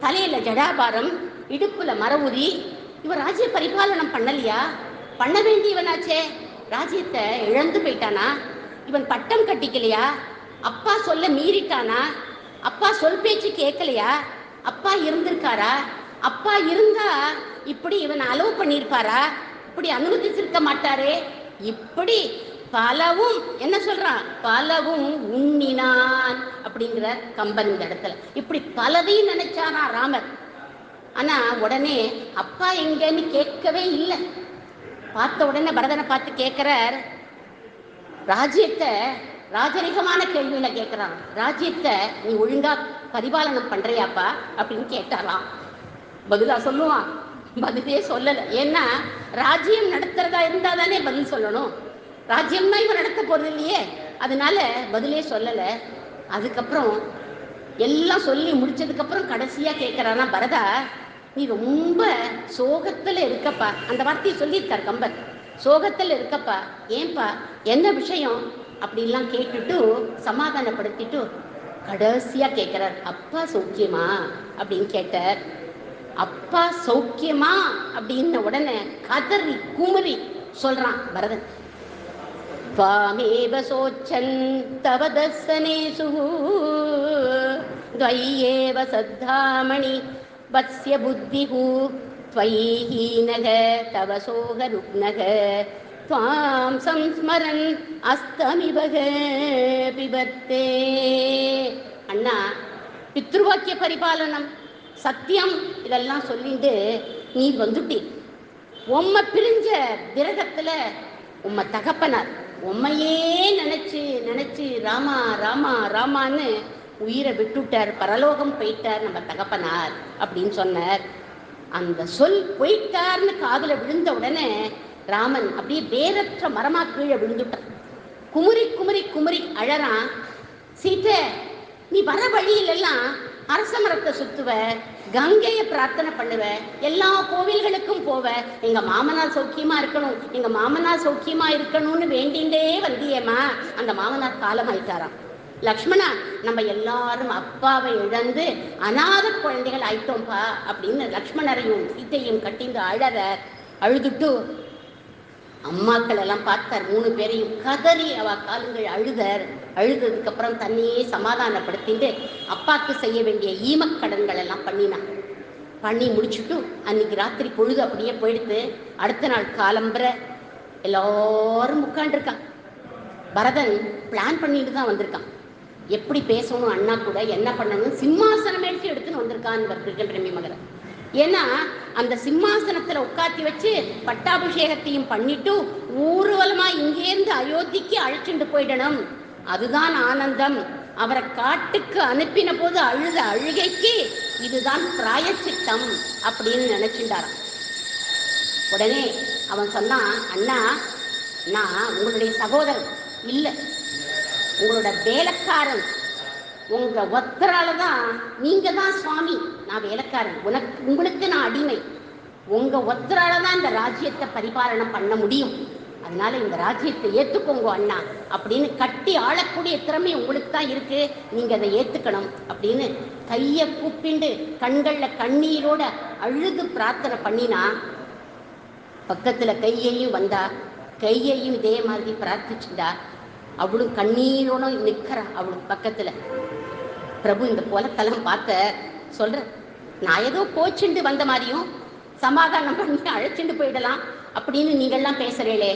தலையில ஜடாபாரம், இடுப்புல மரவுரி. இவன் ராஜ்ய பரிபாலனம் பண்ணலையா? பண்ண வேண்டியவனாச்சே. ராஜ்யத்தை இழந்து போயிட்டானா? இவன் பட்டம் கட்டிக்கலையா? அப்பா சொல்ல மீறிட்டானா? அப்பா சொல் பேச்சு கேட்கலையா? அப்பா இருந்திருக்காரா? அப்பா இருந்தா இப்படி இவன் அலோவ் பண்ணியிருப்பாரா? இப்படி அனுமதிச்சிருக்க மாட்டாரே. இப்படி பலவும் என்ன சொல்றான்? பலவும் உண்ணினான் அப்படிங்கிற கம்பன் இந்த இடத்துல. இப்படி பலதையும் நினைச்சாரா ராமர். ஆனா உடனே அப்பா எங்கன்னு கேட்கவே இல்லை. பார்த்த உடனே பரதனை பார்த்து கேட்கிறார். ராஜ்யத்தை ராஜரிகமான கேள்வியில கேட்கிறான். ராஜ்யத்தை நீ ஒழுங்கா பரிபாலனம் பண்றியாப்பா அப்படின்னு கேட்டாராம். பதிலா சொல்லுவான்? பதிலே சொல்லல. ஏன்னா ராஜ்யம் நடத்துறதா இருந்தா தானே பதில் சொல்லணும். ராஜ்யம்னா இவன் நடத்த போறது இல்லையே, அதனால பதிலே சொல்லல. அதுக்கப்புறம் எல்லாம் சொல்லி முடிச்சதுக்கு அப்புறம் கடைசியா கேட்கிறானா, பரதா நீ ரொம்ப சோகத்துல இருக்கப்பா. அந்த வார்த்தையை சொல்லியிருக்கார் கம்பர். சோகத்துல இருக்கப்பா, ஏன்பா, என்ன விஷயம் அப்படிலாம் கேட்டுட்டு சமாதானப்படுத்திட்டு கடைசியா கேட்கிறார், அப்பா சௌக்கியமா அப்படின்னு கேட்டார். அப்பா சௌக்கியமா அப்படின்ன உடனே கதறி குமரி சொல்றான் பரதன். त्वामेव सोच्छन् तव दर्शनेषु द्वय्येव सद्धामणि वत्स्य बुद्धिः त्वयि हीनः तव सोगरुग्नः त्वां संस्मरन् अस्तमिवः बिभर्ते. அண்ணா, பித்ருவாக்கிய பரிபாலனம், சத்தியம் இதெல்லாம் சொல்லிட்டு நீ வந்துட்டீ. உம்மை பிரிஞ்ச விரகத்துல உம்மை தகப்பனார் உம்மையே நினைச்சு நினைச்சு ராமா ராமா ராமான்னு உயிரை விட்டுட்டார், பரலோகம் போயிட்டார் நம்ம தகப்பனார் அப்படின்னு சொன்னார். அந்த சொல் போயிட்டார்னு காதுல விழுந்த உடனே ராமன் அப்படியே வேறற்ற மரமா கீழே விழுந்துட்டான். குமுறி குமுறி குமுறி அழறான். சீதை, நீ வர வழியிலெல்லாம் அரச மரத்தை சுத்துவ, கங்கையை பிரார்த்தனை பண்ணுவ, எல்லா கோவில்களுக்கும் போவ, எங்க மாமனார் சௌக்கியமா இருக்கணும், எங்க மாமனார் சௌக்கியமா இருக்கணும்னு வேண்டிண்டே வந்தியேம்மா. அந்த மாமனார் காலம் ஆயிட்டாராம். லக்ஷ்மணா, நம்ம எல்லாரும் அப்பாவை இழந்து அநாத குழந்தைகள் ஆயிட்டோம்பா அப்படின்னு லக்ஷ்மணரையும் சீத்தையும் கட்டிந்து அழுதுட்டு அம்மாக்கள் எல்லாம் பார்த்தார். 3 பேரையும் கதறி அவ காலுங்கள் அழுததுக்கு அப்புறம் தன்னையே சமாதானப்படுத்திட்டு அப்பாக்கு செய்ய வேண்டிய ஈமக்கடன்கள் எல்லாம் பண்ணி முடிச்சுட்டு அன்னைக்கு ராத்திரி பொழுது அப்படியே போயிடுத்து. அடுத்த நாள் காலம்புற எல்லாரும் உட்காண்டிருக்கான். பரதன் பிளான் பண்ணிட்டு தான் வந்திருக்கான். எப்படி பேசணும், அண்ணா கூட என்ன பண்ணணும், சிம்மாசனம் எடுத்துன்னு வந்திருக்கான் மகன். ஏன்னா அந்த சிம்மாசனத்துல உட்காத்தி வச்சு பட்டாபிஷேகத்தையும் பண்ணிட்டு ஊர்வலமா இங்கேருந்து அயோத்திக்கு அழைச்சிட்டு போயிடணும். அதுதான் ஆனந்தம். அவரை காட்டுக்கு அனுப்பின போது அழுத அழுகைக்கு இதுதான் பிராயச்சித்தம் அப்படின்னு நினைச்சுட்டாராம். உடனே அவன் சொன்னான், அண்ணா, நான் உங்களுடைய சகோதரன் இல்லை, உங்களோட வேலைக்காரன். உங்க ஒத்தரால தான், நீங்க தான் சுவாமி, நான் வேலைக்காரன், உங்களுக்கு நான் அடிமை. உங்க ஒத்தரால தான் இந்த ராஜ்யத்தை பரிபாலனம் பண்ண முடியும். அதனால இந்த ராஜ்யத்தை ஏத்துக்கோங்க அண்ணா அப்படின்னு கட்டி ஆளக்கூடிய திறமை உங்களுக்கு தான் இருக்கு, நீங்க அதை ஏத்துக்கணும் அப்படின்னு கைய கூப்பிண்டு கண்கள்ல கண்ணீரோட அழுது பிரார்த்தனை பண்ணினா, பக்கத்துல கையையும் வந்தா, கையையும் இதே மாதிரி பிரார்த்திச்சுண்டா. அவளும் கண்ணீரோட நிற்கிறா அவளுக்கு பக்கத்துல. பிரபு இந்த கோலத்தெல்லாம் பார்த்த சொல்ற, நான் ஏதோ கோச்சுண்டு வந்த மாதிரியும் சமாதானம் பண்ணி அழைச்சிட்டு போயிடலாம் அப்படின்னு நீங்கள்லாம் பேசுறீங்களே,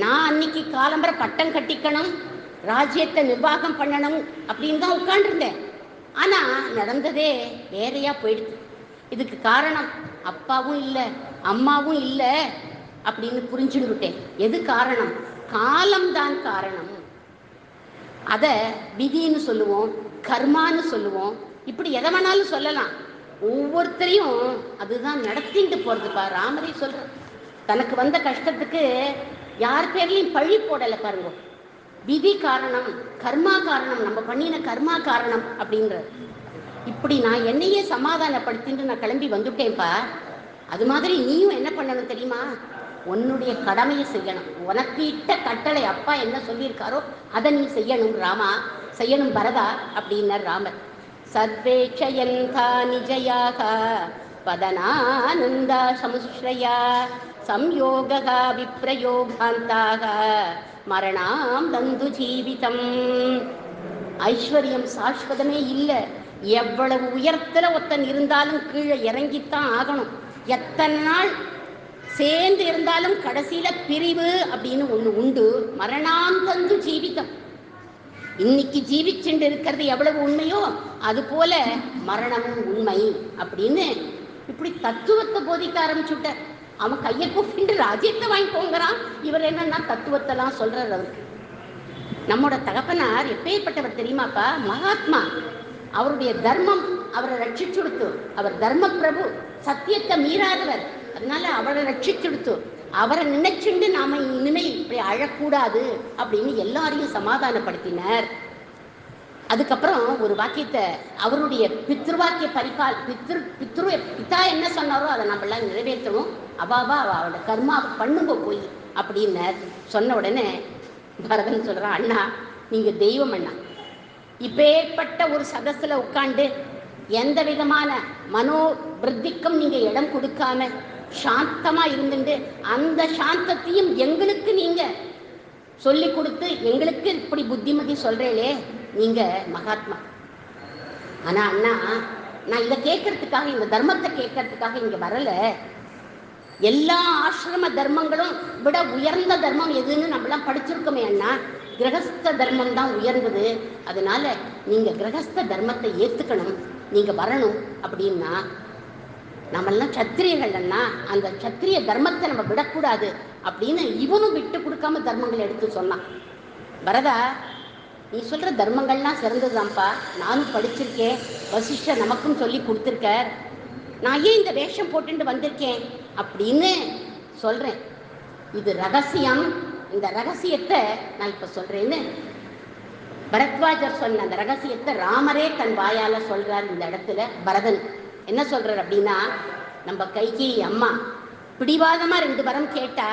நான் அன்னைக்கு காலம்பர பட்டம் கட்டிக்கணும், ராஜ்யத்தை நிர்வாகம் பண்ணணும் அப்படின்னு தான் உட்காண்டிருந்தேன். ஆனா நடந்ததே வேறையா போயிடுது. இதுக்கு காரணம் அப்பாவும் இல்லை அம்மாவும் இல்லை அப்படின்னு புரிஞ்சுக்கிட்டேன். எது காரணம்? காலம்தான் காரணம். அத விதின்னு சொல்லுவோம், கர்மான்னு சொல்லுவோம், இப்படி எதை வேணாலும் சொல்லலாம். ஒவ்வொருத்தரையும் அதுதான் நடத்திட்டு போறதுப்பா. ராமரே சொல்ற, தனக்கு வந்த கஷ்டத்துக்கு யார் பேர்லையும் பழி போடலை பாருங்க. விதி காரணம், கர்மா காரணம், நம்ம பண்ணின கர்மா காரணம் அப்படிங்கிற. இப்படி நான் என்னையே சமாதானப்படுத்திட்டு நான் கிளம்பி வந்துட்டேன்ப்பா. அது மாதிரி நீயும் என்ன பண்ணணும் தெரியுமா? உன்னுடைய கடமையை செய்யணும். உனக்கு இட்ட கட்டளை அப்பா என்ன சொல்லியிருக்காரோ அதை நீ செய்யணும் ராமா, செய்யணும் பரதா அப்படின்னார் ராமர். சர்வேட்சயந்தா நிஜயாக பதனானந்தா சமுஸ்ரயா சம்யோகா விப்ரயோகாந்தாக மரணாம் தந்து ஜீவிதம். ஐஸ்வர்யம் சாஸ்வதமே இல்லை. எவ்வளவு உயரத்துல ஒருத்தன் இருந்தாலும் கீழே இறங்கித்தான் ஆகணும். எத்தனை நாள் சேர்ந்து இருந்தாலும் கடைசியில பிரிவு அப்படின்னு ஒண்ணு உண்டு. மரணாம் தந்து ஜீவிதம். இன்னைக்கு ஜீவிச்சுண்டு இருக்கிறது எவ்வளவு உண்மையோ அது போல மரணமும் உண்மை அப்படின்னு இப்படி தத்துவத்தை போதிக்க ஆரம்பிச்சுட்ட. அவன் கையை கூப்பிட்டு ராஜ்யத்தை வாங்கிக்கோங்கிறான். இவர் என்னன்னா தத்துவத்தெல்லாம் சொல்றாரு. அவருக்கு நம்மோட தகப்பனார் எப்பேற்பட்டவர் தெரியுமாப்பா? மகாத்மா. அவருடைய தர்மம் அவரை ரட்சிச்சுடுத்து. அவர் தர்ம பிரபு, சத்தியத்தை மீறாதவர். அதனால அவரை ரட்சிச்சுடுத்து. அவரை நினைச்சுண்டு நாம இனிமே இப்படி அழக்கூடாது அப்படின்னு எல்லாரையும் சமாதானப்படுத்தினார். அதுக்கப்புறம் ஒரு வாக்கியத்தை, அவருடைய பித்ருவாக்கிய பித்தா என்ன சொன்னாரோ அதை நம்மளாம் நிறைவேற்றணும். அவாவா அவளோட கர்மா பண்ணுங்க போய் அப்படின்னு சொன்ன உடனே பரதன் சொல்றான், அண்ணா நீங்க தெய்வம் அண்ணா. இப்பேற்பட்ட ஒரு சதஸ்ல உட்கார்ந்து எந்த விதமான மனோபிருத்திக்கும் நீங்க இடம் கொடுக்காம சாந்தமா இருந்துட்டு அந்த சாந்தத்தையும் எங்களுக்கு நீங்க சொல்லி கொடுத்து எங்களுக்கு இப்படி புத்திமதி சொல்றீங்களே, நீங்க மகாத்மா. ஆனா அண்ணா, நான் இதை கேட்கறதுக்காக, இந்த தர்மத்தை கேட்கறதுக்காக இங்க வரல. எல்லா ஆசிரம தர்மங்களும் விட உயர்ந்த தர்மம் எதுன்னு நம்மளாம் படிச்சிருக்கோமே அண்ணா. கிரகஸ்த தர்மம் தான் உயர்ந்தது. அதனால நீங்க கிரகஸ்த தர்மத்தை ஏத்துக்கணும், நீங்க வரணும் அப்படின்னா. நம்மெல்லாம் சத்திரியர்கள் அண்ணா, அந்த சத்திரிய தர்மத்தை நம்ம விடக்கூடாது அப்படின்னு இவனும் விட்டு கொடுக்காம தர்மங்களை எடுத்து சொன்னான். பரதா, நீ சொல்ற தர்மங்கள்லாம் சிறந்ததுதான்ப்பா, நானும் படிச்சிருக்கேன், வசிஷ்டர் நமக்கும் சொல்லி கொடுத்துருக்கார். நான் ஏன் இந்த வேஷம் போட்டுட்டு வந்திருக்கேன் அப்படின்னு சொல்றேன். இது ரகசியம். இந்த ரகசியத்தை நான் இப்ப சொல்றேன்னு பரத்வாஜர் சொன்ன அந்த ரகசியத்தை ராமரே தன் வாயால சொல்றார். இந்த இடத்துல பரதன் என்ன சொல்றார் அப்படின்னா, நம்ம கைகேயி அம்மா பிடிவாதமா 2 வரம் கேட்டா.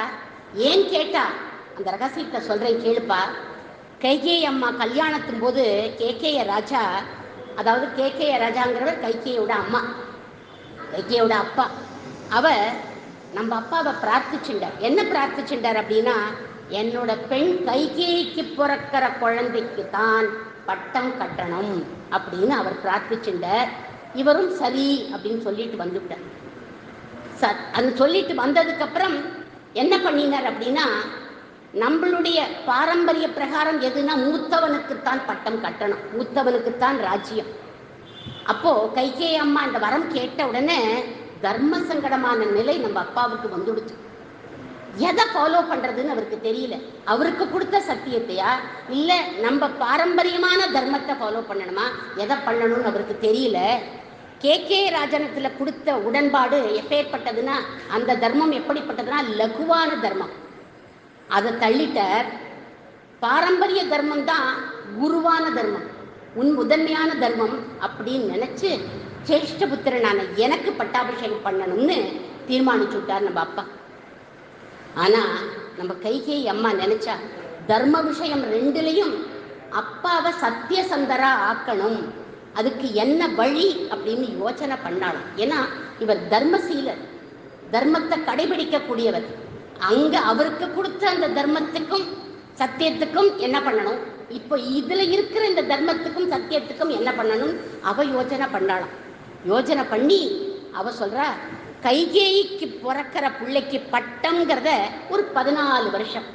ஏன் கேட்டா? அந்த ரகசியத்தை சொல்றேன் கேளுப்பா. கைகேயி அம்மா கல்யாணத்தின் போது கேகேய ராஜா, அதாவது கேகேய ராஜாங்கிறவர் கைகேயோட அம்மா, கைகேயோட அப்பா, அவர் நம்ம அப்பாவை பிரார்த்திச்சுட்டார். என்ன பிரார்த்திச்சுட்டார் அப்படின்னா, என்னோட பெண் கைகேயிக்கு பிறக்கிற குழந்தைக்கு தான் பட்டம் கட்டணும் அப்படின்னு அவர் பிரார்த்திச்சுட்டார். இவரும் சரி அப்படின்னு சொல்லிட்டு வந்துவிட்டார். அது சொல்லிட்டு வந்ததுக்கு அப்புறம் என்ன பண்ணினார் அப்படின்னா, நம்மளுடைய பாரம்பரிய பிரகாரம் எதுனா மூத்தவனுக்குத்தான் பட்டம் கட்டணும், மூத்தவனுக்குத்தான் ராஜ்யம். அப்போ கைகேயி அம்மா இந்த வரம் கேட்ட உடனே தர்ம சங்கடமான நிலை நம்ம அப்பாவுக்கு வந்துடுச்சு. எதை ஃபாலோ பண்றதுன்னு அவருக்கு தெரியல. அவருக்கு கொடுத்த சத்தியத்தையா இல்ல நம்ம பாரம்பரியமான தர்மத்தை ஃபாலோ பண்ணணுமா, எதை பண்ணணும்னு அவருக்கு தெரியல. கேகே ராஜனத்துல கொடுத்த உடன்பாடு எப்பேற்பட்டதுன்னா, அந்த தர்மம் எப்படிப்பட்டதுன்னா லகுவான தர்மம். அதை தள்ளிட்டார். பாரம்பரிய தர்மம் தான் குருவான தர்மம், முதன்மையான தர்மம் அப்படின்னு நினைச்சு சேஷ்டபுத்திரனான எனக்கு பட்டாபிஷேகம் பண்ணணும்னு தீர்மானிச்சு விட்டார் நம்ம அப்பா. ஆனா நம்ம கைகேயி அம்மா நினைச்சா தர்ம விஷயம் ரெண்டுலையும் அப்பாவை சத்தியசந்தரா ஆக்கணும், அதுக்கு என்ன வழி அப்படின்னு யோசனை பண்ணாலும். ஏன்னா இவர் தர்மசீலர், தர்மத்தை கடைபிடிக்கக்கூடியவர். அங்க அவருக்கு கொடுத்த அந்த தர்மத்துக்கும் சத்தியத்துக்கும் என்ன பண்ணணும், இப்போ இதுல இருக்கிற இந்த தர்மத்துக்கும் சத்தியத்துக்கும் என்ன பண்ணணும் அவ யோசனை பண்ணாலாம். யோசனை பண்ணி அவ சொல்றா, கைகேயிக்கு பிறக்கிற பிள்ளைக்கு பட்டம்ங்கிறத ஒரு 14 வருஷம்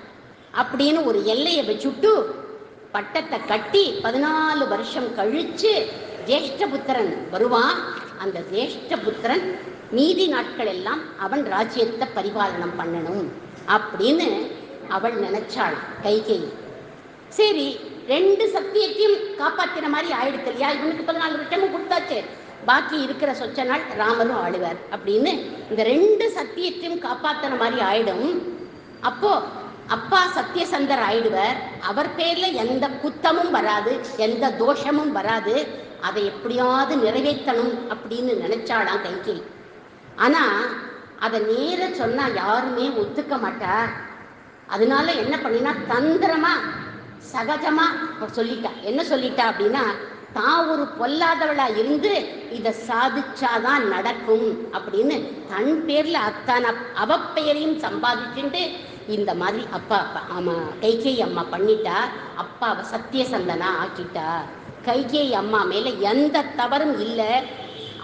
அப்படின்னு ஒரு எல்லையை வச்சுட்டு பட்டத்தை கட்டி 14 வருஷம் கழிச்சு ஜேஷ்டபுத்திரன் வருவான். அந்த ஜேஷ்டபுத்திரன் மீதி நாட்கள் எல்லாம் அவன் ராஜ்யத்தை பரிபாலனம் பண்ணணும் அப்படின்னு அவள் நினைச்சாள் கைகேயி. சரி, 2 சத்தியத்தையும் காப்பாத்தின மாதிரி ஆயிடுச்சு இல்லையா, இவனுக்கு 14 வருஷமும் கொடுத்தாச்சு, பாக்கி இருக்கிற சொச்ச நாள் ராமரும் ஆளுவார் அப்படின்னு இந்த 2 சத்தியத்தையும் காப்பாத்தின மாதிரி ஆயிடும். அப்போ அப்பா சத்தியசந்தர் ஆயிடுவார், அவர் பேர்ல எந்த குத்தமும் வராது, எந்த தோஷமும் வராது, அதை எப்படியாவது நிறைவேற்றணும் அப்படின்னு நினைச்சாளாம் கைகேயி. ஆனா அதை நேர சொன்னா யாருமே ஒத்துக்க மாட்டார். அதனால என்ன பண்ணினா தந்திரமா சகஜமா சொல்லிட்டா. என்ன சொல்லிட்டா அப்படின்னா, தான் ஒரு பொல்லாதவளா இருந்து இதை சாதிச்சாதான் நடக்கும் அப்படின்னு தன் பேர்ல அத்தான அவ பெயரையும் சம்பாதிச்சுட்டு இந்த மாதிரி அப்பா ஆமா கைகேயி அம்மா பண்ணிட்டா, அப்பாவை சத்தியசந்தனா ஆக்கிட்டா. கைகேயி அம்மா மேல எந்த தவறும் இல்லை,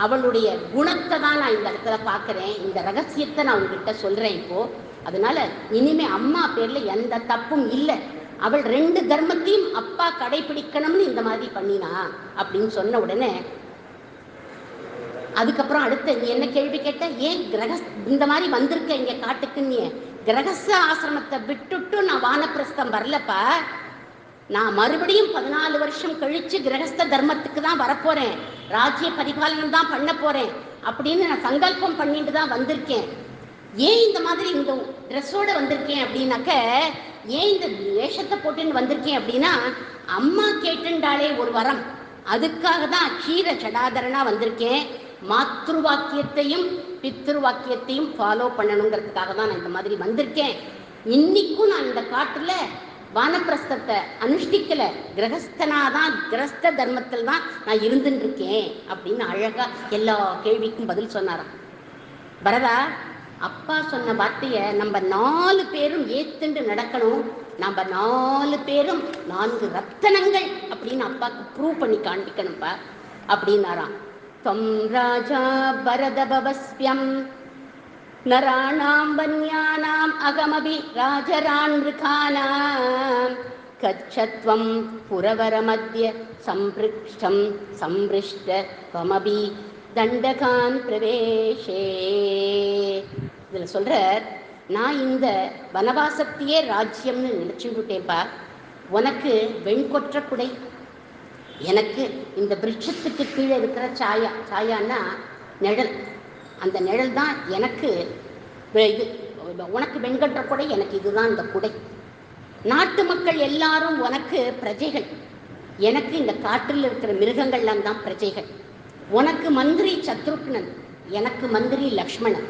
அவளுடைய குணத்தை தான் நான் இந்த இடத்துல பார்க்குறேன், இந்த ரகசியத்தை நான் உங்ககிட்ட சொல்றேன் இப்போ. அதனால இனிமே அம்மா பேர்ல எந்த தப்பும் இல்லை, அவள் 2 தர்மத்தையும் அப்பா கடைபிடிக்கணும்னு இந்த மாதிரி பண்ணினா அப்படின்னு சொன்ன உடனே அதுக்கப்புறம் அடுத்து நீ என்ன கேள்வி கேட்ட, ஏன் இந்த மாதிரி வந்திருக்க இங்க காட்டுக்கு, நீ கிரகஸ்த ஆசிரமத்தை விட்டுட்டு நான் வானப்பிரஸ்தம் வரலப்பா, நான் மறுபடியும் 14 வருஷம் கழிச்சு கிரகஸ்த தர்மத்துக்கு தான் வரப்போறேன், ராஜ்ய பரிபாலனம் தான் பண்ண போறேன் அப்படின்னு நான் சங்கல்பம் பண்ணிட்டு தான் வந்திருக்கேன். ஏன் இந்த மாதிரி இந்த ட்ரெஸ்ஸோட வந்திருக்கேன் அப்படின்னாக்க, ஏன் இந்த வேஷத்தை போட்டுன்னு வந்திருக்கேன் அப்படின்னா, அம்மா கேட்டுண்டாலே ஒரு வரம், அதுக்காக தான் க்ஷீர சடாதரனா வந்திருக்கேன். மாத்ரு வாக்கியத்தையும் பித்ரு வாக்கியத்தையும் ஃபாலோ பண்ணணுங்கிறதுக்காக தான் நான் இந்த மாதிரி வந்திருக்கேன். இன்னைக்கும் நான் இந்த காட்டுல வானப்பிரஸ்தத்தை அனுஷ்டிக்கல, கிரகஸ்தனாதான் கிரகஸ்த தர்மத்தில் தான் நான் இருந்துட்டு இருக்கேன் அப்படின்னு அழகா எல்லா கேள்விக்கும் பதில் சொன்னாராம். பரதா, அப்பா சொன்ன வார்த்தையை நம்ம 4 பேரும் ஏத்துண்டு நடக்கணும், நம்ம 4 பேரும் 4 ரத்தனங்கள் அப்படின்னு அப்பாவுக்கு ப்ரூவ் பண்ணி காண்பிக்கணும்ப்பா அப்படின்னாராம். தம் ராஜா பரத பவஸ்யம் நராணாம் வன்யானாம் அகமபி ராஜரான்ருகானாம் கச்சத்வம் புரவர மத்திய சம்பிருஷ்டம் சம்பிருஷ்ட வமபி தண்டகான் பிரவேஷே. இதில் சொல்கிறார், நான் இந்த வனவாசத்தையே ராஜ்யம்னு நினச்சிவிட்டேன்ப்பா, உனக்கு வெண்கொற்ற குடை, எனக்கு இந்த விருட்சத்துக்கு கீழே இருக்கிற சாயா, சாயான்னா நிழல், அந்த நிழல் தான் எனக்கு இது, உனக்கு வெண்கொற்ற குடை, எனக்கு இதுதான் இந்த குடை. நாட்டு மக்கள் எல்லாரும் உனக்கு பிரஜைகள், எனக்கு இந்த காட்டில் இருக்கிற மிருகங்கள்லாம் தான் பிரஜைகள். உனக்கு மந்திரி சத்ருக்னன், எனக்கு மந்திரி லக்ஷ்மணன்.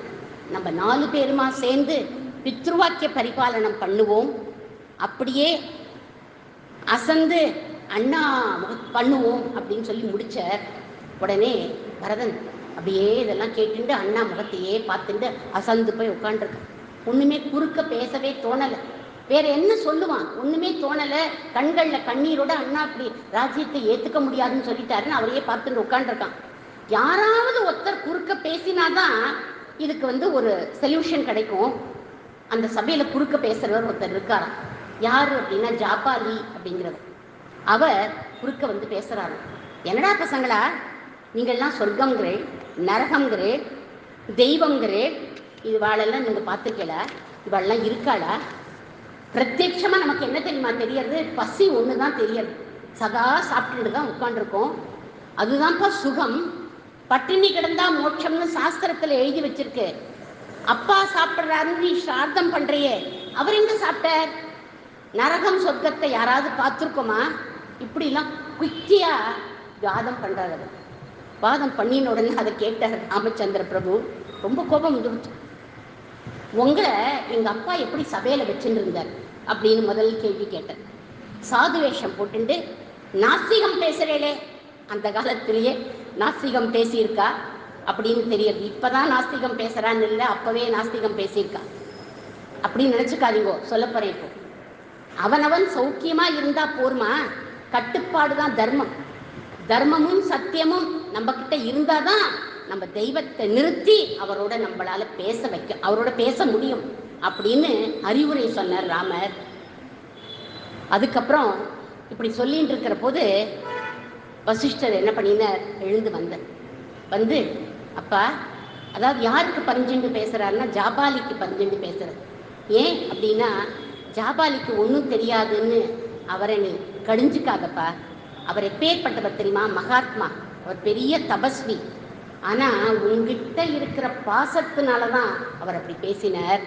நம்ம 4 பேருமா சேர்ந்து பித்ருவாக்கிய பரிபாலனம் பண்ணுவோம். அப்படியே அசந்து அண்ணா பண்ணுவோம் அப்படின்னு சொல்லி முடிச்சார். உடனே பரதன் அப்படியே இதெல்லாம் கேட்டுட்டு அண்ணா முகத்தையே பார்த்துட்டு அசந்து போய் உட்காந்துருக்கான். ஒண்ணுமே குறுக்க பேசவே தோணலை. வேற என்ன சொல்லுவான்? ஒண்ணுமே தோணலை. கண்கள்ல கண்ணீரோட அண்ணா அப்படி ராஜ்யத்தை ஏத்துக்க முடியாதுன்னு சொல்லிட்டாருன்னு அவரையே பார்த்துட்டு உட்காந்துருக்கான். யாராவது ஒருத்தர் குறுக்க பேசினாதான் இதுக்கு ஒரு சொல்யூஷன் கிடைக்கும். அந்த சபையில குறுக்க பேசுறவர் ஒருத்தர் இருக்காராம். யாரு அப்படின்னா ஜாபாலி அப்படிங்கிறவர். அவர் குறுக்க பேசுறாரு. என்னடா பசங்களா, நீங்கள்லாம் சொர்க்கம்ங்கிறேன், நரகம்ங்கிறேன், தெய்வம்ங்கிறேன், இவாளெல்லாம் நீங்க பார்த்துக்கல, இவாளெல்லாம் இருக்காளா? பிரத்யட்சமா நமக்கு என்ன தெரியுமா தெரியறது? பசி ஒண்ணுதான் தெரியறது. சதா சாப்பிட்டுட்டு தான் உட்காந்துருக்கோம். அதுதான்ப்பா சுகம். பட்டினி கிடந்தா மோட்சம்னு சாஸ்திரத்துல எழுதி வச்சிருக்கு. அப்பா சாப்பிட்றாரு, நீ சார்த்தம் பண்றியே, அவர் எங்க சாப்பிட்டார்? நரகம் சொர்க்கத்தை யாராவது பார்த்துருக்கோமா? இப்படிலாம் குயிக்கியா வாதம் பண்றாரு. வாதம் பண்ணின உடனே அதை கேட்டார் ராமச்சந்திர பிரபு. ரொம்ப கோபம் வந்துடுச்சு. உங்களை எங்க அப்பா எப்படி சபையில வச்சுட்டு இருந்தார் அப்படின்னு முதல் கேள்வி கேட்டார். சாது வேஷம் போட்டுண்டு நாஸ்திகம் பேசுறேளே, அந்த காலத்திலேயே நாஸ்திகம் பேசியிருக்கா அப்படின்னு தெரியுது. இப்பதான் நாஸ்திகம் பேசுறான்னு இல்லை, அப்பவே நாஸ்திகம் பேசியிருக்கா அப்படின்னு நினைச்சுக்காதீங்கோ. சொல்ல போறேன். இப்போ அவனவன் சௌக்கியமா இருந்தா போருமா? கட்டுப்பாடுதான் தர்மம். தர்மமும் சத்தியமும் நம்ம கிட்ட இருந்தாதான் நம்ம தெய்வத்தை நிறுத்தி அவரோட நம்மளால பேச வைக்க, அவரோட பேச முடியும் அப்படின்னு அறிவுரை சொன்னார் ராமர். அதுக்கப்புறம் இப்படி சொல்லிட்டு இருக்கிற போது வசிஷ்டர் என்ன பண்ணினார்? எழுந்து வந்து அப்பா, அதாவது யாருக்கு பரிஞ்சுண்டு பேசுறாருன்னா ஜாபாலிக்கு பரிஞ்சுண்டு பேசுறாரு. ஏன் அப்படின்னா, ஜாபாலிக்கு ஒன்றும் தெரியாதுன்னு அவரை நீ கடிஞ்சுக்காதப்பா. அவர் எப்பேற்பட்டவர் தெரியுமா? மகாத்மா, அவர் பெரிய தபஸ்வி. ஆனா உங்ககிட்ட இருக்கிற பாசத்தினாலதான் அவர் அப்படி பேசினார்.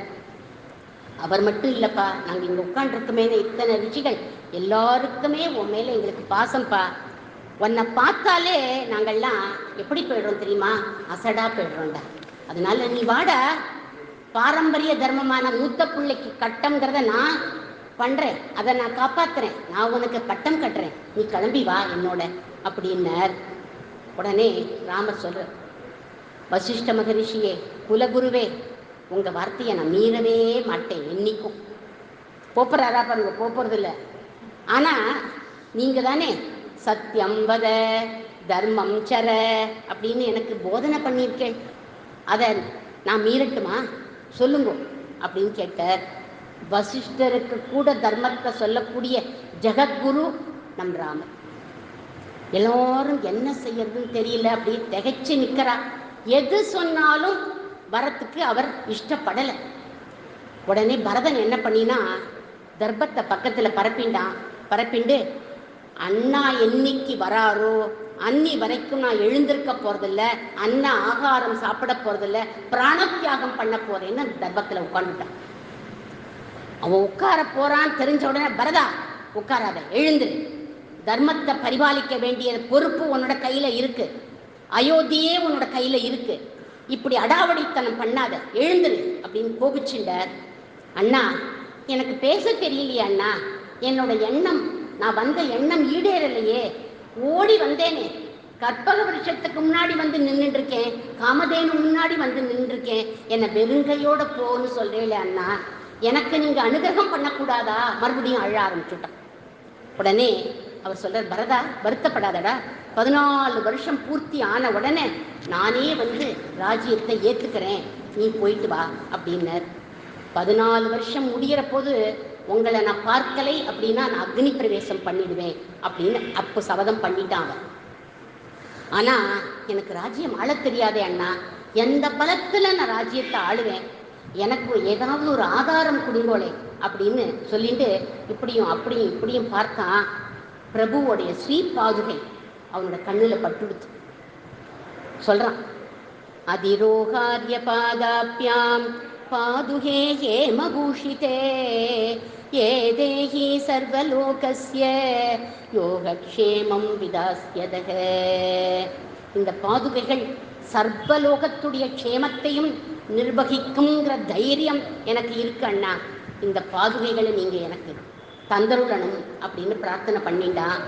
அவர் மட்டும் இல்லப்பா, நாங்க இங்க உட்காந்துருக்குமே இத்தனை ருச்சிகள் எல்லாருக்குமே உன் மேல எங்களுக்கு பாசம்ப்பா. உன்னை பார்த்தாலே நாங்கள்லாம் எப்படி போயிடுறோம் தெரியுமா? அசடா போயிடுறோம்டா. அதனால நீ வாடா, பாரம்பரிய தர்மமான மூத்த பிள்ளைக்கு கட்டம்ங்கிறத நான் பண்றேன், அதை நான் காப்பாத்துறேன், நான் உனக்கு கட்டம் கட்டுறேன், நீ கிளம்பி வா என்னோட அப்படின்னார். உடனே ராமர் சொல்ற, வசிஷ்ட மகரிஷியே, குலகுருவே, உங்க வார்த்தையை நான் மீறவே மாட்டேன் என்னைக்கும். போப்புறாரா பாருங்க, போறது இல்லை. ஆனா நீங்க தானே சத்தியம் வத தர்மம் சர அப்படின்னு எனக்கு போதனை பண்ணியிருக்கேன், அதை நான் மீறட்டுமா? சொல்லுங்க அப்படின்னு கேட்டார். வசிஷ்டருக்கு கூட தர்மத்தை சொல்லக்கூடிய ஜெகத்குரு நம் ராமர். எல்லாரும் என்ன செய்யறதுன்னு தெரியல, அப்படி திகைச்சு நிக்கிறா. எது சொன்னாலும் வரத்துக்கு அவர் இஷ்டப்படலை. உடனே பரதன் என்ன பண்ணினா, தர்பத்தை பக்கத்துல பரப்பிண்டு அண்ணா என்னைக்கு வராரோ அன்னி வரைக்கும் நான் எழுந்திருக்க போறதில்ல, அண்ணா ஆகாரம் சாப்பிட போறதில்ல, பிராணத்தியாகம் பண்ண போறேன்னு தர்பத்துல உட்காந்துட்டான். அவன் உட்கார போறான்னு தெரிஞ்ச உடனே, பரதா உட்காராத, எழுந்துரு, தர்மத்தை பரிபாலிக்க வேண்டிய பொறுப்பு உன்னோட கையில இருக்கு, அயோத்தியே உன்னோட கையில இருக்கு, இப்படி அடாவடித்தனம் பண்ணாத, எழுந்துரு அப்படின்னு கோபிச்சுண்டார். அண்ணா, எனக்கு பேச தெரியலையே அண்ணா, என்னோட எண்ணம், நான் வந்த எண்ணம் ஈடேறலையே, ஓடி வந்தேனே, கற்பக வருஷத்துக்கு முன்னாடி வந்து நின்றுட்டு இருக்கேன், காமதேனு முன்னாடி வந்து நின்று இருக்கேன், என்னை வெறுங்கையோட போன்னு சொல்றேன் அண்ணா, எனக்கு நீங்க அனுகிரகம் பண்ணக்கூடாதா? மறுபடியும் அழ ஆரம்பிச்சுட்டான். உடனே அவர் சொல்றார், பரதா வருத்தப்படாதடா, 14 வருஷம் பூர்த்தி ஆன உடனே நானே வந்து ராஜ்யத்தை ஏத்துக்கிறேன், நீ போயிட்டு வா அப்படின்னார். 14 வருஷம் முடிகிற போது உங்களை நான் பார்க்கலை அப்படின்னா நான் அக்னி பிரவேசம் பண்ணிடுவேன் அப்படின்னு அப்போ சபதம் பண்ணிட்டான் அவன். ஆனா எனக்கு ராஜ்யம் ஆள தெரியாதே அண்ணா, எந்த பலத்துல நான் ராஜ்யத்தை ஆளுவேன், எனக்கு ஏதாவது ஒரு ஆதாரம் கொடுங்கோளே அப்படின்னு சொல்லிட்டு இப்படியும் அப்படியும் இப்படியும் பார்த்தான். பிரபுவோடைய ஸ்ரீ பாதுகை அவனோட கண்ணுல பட்டுடுத்து. சொல்றான், அதிரோகாரிய பாதாப்யாம் பாதுகே ஹேமபூஷிதே ஏ தேஹி சர்வலோகஸ்ய யோகக்ஷேமம் விதாஸ்யதக. இந்த பாதுகைகள் சர்வலோகத்துடைய க்ஷேமத்தையும் நிர்வகிக்குங்கிற தைரியம் எனக்கு இருக்கு அண்ணா, இந்த பாதுகைகளை நீங்க எனக்கு தந்தருடணும் அப்படின்னு பிரார்த்தனை பண்ணிட்டான்.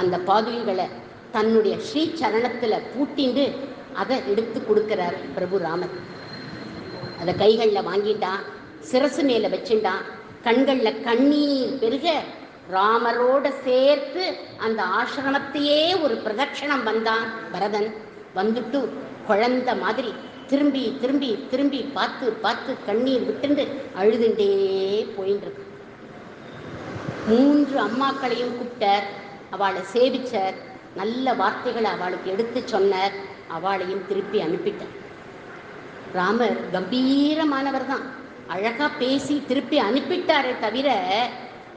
அந்த பாதுகைகளை தன்னுடைய ஸ்ரீ சரணத்தில் பூட்டிண்டு அதை எடுத்து கொடுக்கிறார் பிரபு ராமர். அதை கைகளில் வாங்கிட்டான், சிரசு மேலே வச்சுட்டான், கண்களில் கண்ணீர் பெருக ராமரோட சேர்த்து அந்த ஆசிரமத்தையே ஒரு பிரதட்சணம் வந்தான் பரதன். வந்துட்டு குழந்த மாதிரி திரும்பி திரும்பி திரும்பி பார்த்து பார்த்து கண்ணீர் விட்டுண்டு அழுதுண்டே போயின்னு இருக்கு. 3 அம்மாக்களையும் கூப்பிட்டார், அவளை சேவிச்சார், நல்ல வார்த்தைகளை அவளுக்கு எடுத்து சொன்னார், அவளையும் திருப்பி அனுப்பிட்டார். ராமர் கம்பீரமானவர் தான், அழகா பேசி திருப்பி அனுப்பிட்டாரே தவிர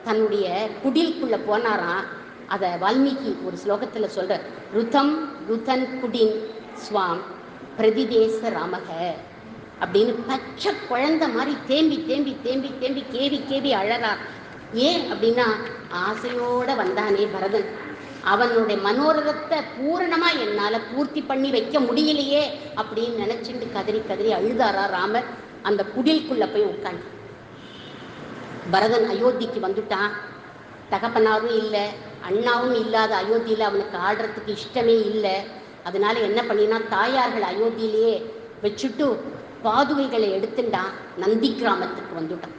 தன்னுடைய குடிலுக்குள்ள போனாராம். அதை வால்மீகி ஒரு ஸ்லோகத்தில் சொல்ற, ருதம் ருதன் குடின் ஸ்வாம் பிரதிதேச ராமக அப்படின்னு பச்சை குழந்தை மாதிரி தேம்பி தேம்பி தேம்பி தேம்பி கேவி கேவி அழறார். ஏன் அப்படின்னா ஆசையோட வந்தானே பரதன், அவனுடைய மனோரதத்தை பூரணமா என்னால பூர்த்தி பண்ணி வைக்க முடியலையே அப்படின்னு நினைச்சுட்டு கதறி கதறி அழுதாரா ராமர். அந்த குடிலுக்குள்ள போய் உட்காந்து பரதன் அயோத்திக்கு வந்துட்டான். தகப்பனாரும் இல்லை, அண்ணாவும் இல்லாத அயோத்தியில் அவனுக்கு ஆடுறதுக்கு இஷ்டமே இல்லை. அதனால என்ன பண்ணினா, தாயார்கள் அயோத்தியிலேயே வச்சுட்டு பாதுகைகளை எடுத்துட்டான், நந்தி கிராமத்துக்கு வந்துட்டான்.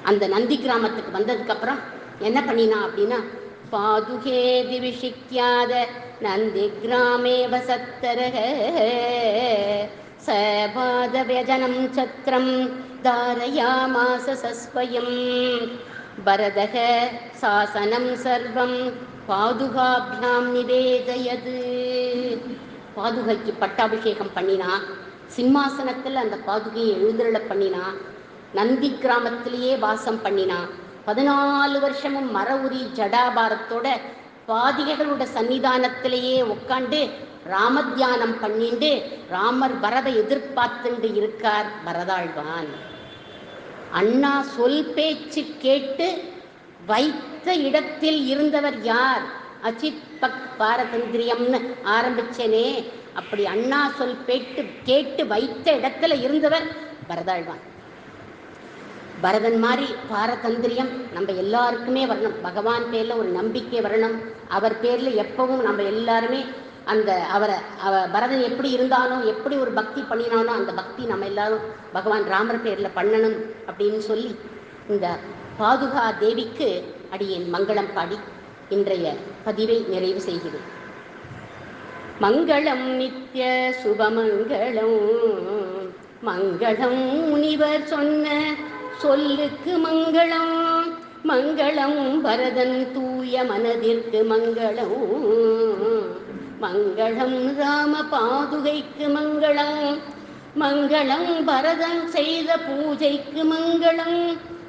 அந்த நந்தி கிராமத்துக்கு வந்ததுக்கப்புறம் என்ன பண்ணினா அப்படின்னா, பாதுகே திவிஷிக்யாத நந்தி கிராமே வசத்தரக சபாத வியஜனம் சத்திரம் தாரயாமாச சஸ்வயம் பரதக சாசனம் சர்வம் பாதுகாபியாம் நிவேதயது. பாதுகைக்கு பட்டாபிஷேகம் பண்ணினா, சிம்மாசனத்தில் அந்த பாதுகையை எழுந்தருள பண்ணினா, நந்தி கிராமத்திலேயே வாசம் பண்ணினா, 14 வருஷமும் மர உரி ஜடாபாரத்தோட பாதிகைகளோட சன்னிதானத்திலேயே உட்காண்டு ராமத்தியானம் பண்ணிண்டு ராமர் வரவை எதிர்பார்த்துண்டு இருக்கார் பரதாழ்வான். அண்ணா சொல் பேச்சு கேட்டு வைத்த இடத்தில் இருந்தவர் யார்? அச்சித் பக் பாரதந்திரியம்னு ஆரம்பிச்சனே, அப்படி அண்ணா சொல் கேட்டு வைத்த இடத்துல இருந்தவர் பரதாழ்வான். பரதன் மாதிரி பாரதந்திரியம் நம்ம எல்லாருக்குமே வரணும். பகவான் பேர்ல ஒரு நம்பிக்கை வரணும். அவர் பேர்ல எப்பவும் நம்ம எல்லாருமே அந்த பரதன் எப்படி இருந்தானோ, எப்படி ஒரு பக்தி பண்ணினானோ, அந்த பக்தி நம்ம எல்லாரும் பகவான் ராமர் பேர்ல பண்ணணும் அப்படின்னு சொல்லி இந்த பாதுகா தேவிக்கு அடியேன் மங்களம் பாடி இன்றைய பதிவை நிறைவு செய்கிறேன். மங்களம் நித்ய சுபமங்களம், மங்களம் முனிவர் சொன்ன சொல்லுக்கு மங்களம், மங்களம் பரதன் தூய மனதிற்கு மங்களம், மங்களம் ராம பாதுகைக்கு மங்களம், மங்களம் பரதன் செய்த பூஜைக்கு மங்களம்,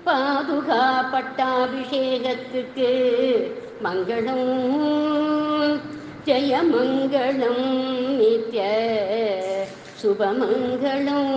பாதுகா பட்டாபிஷேகத்துக்கு மங்களம், ஜெய மங்களம் நித்ய சுபமங்களம்.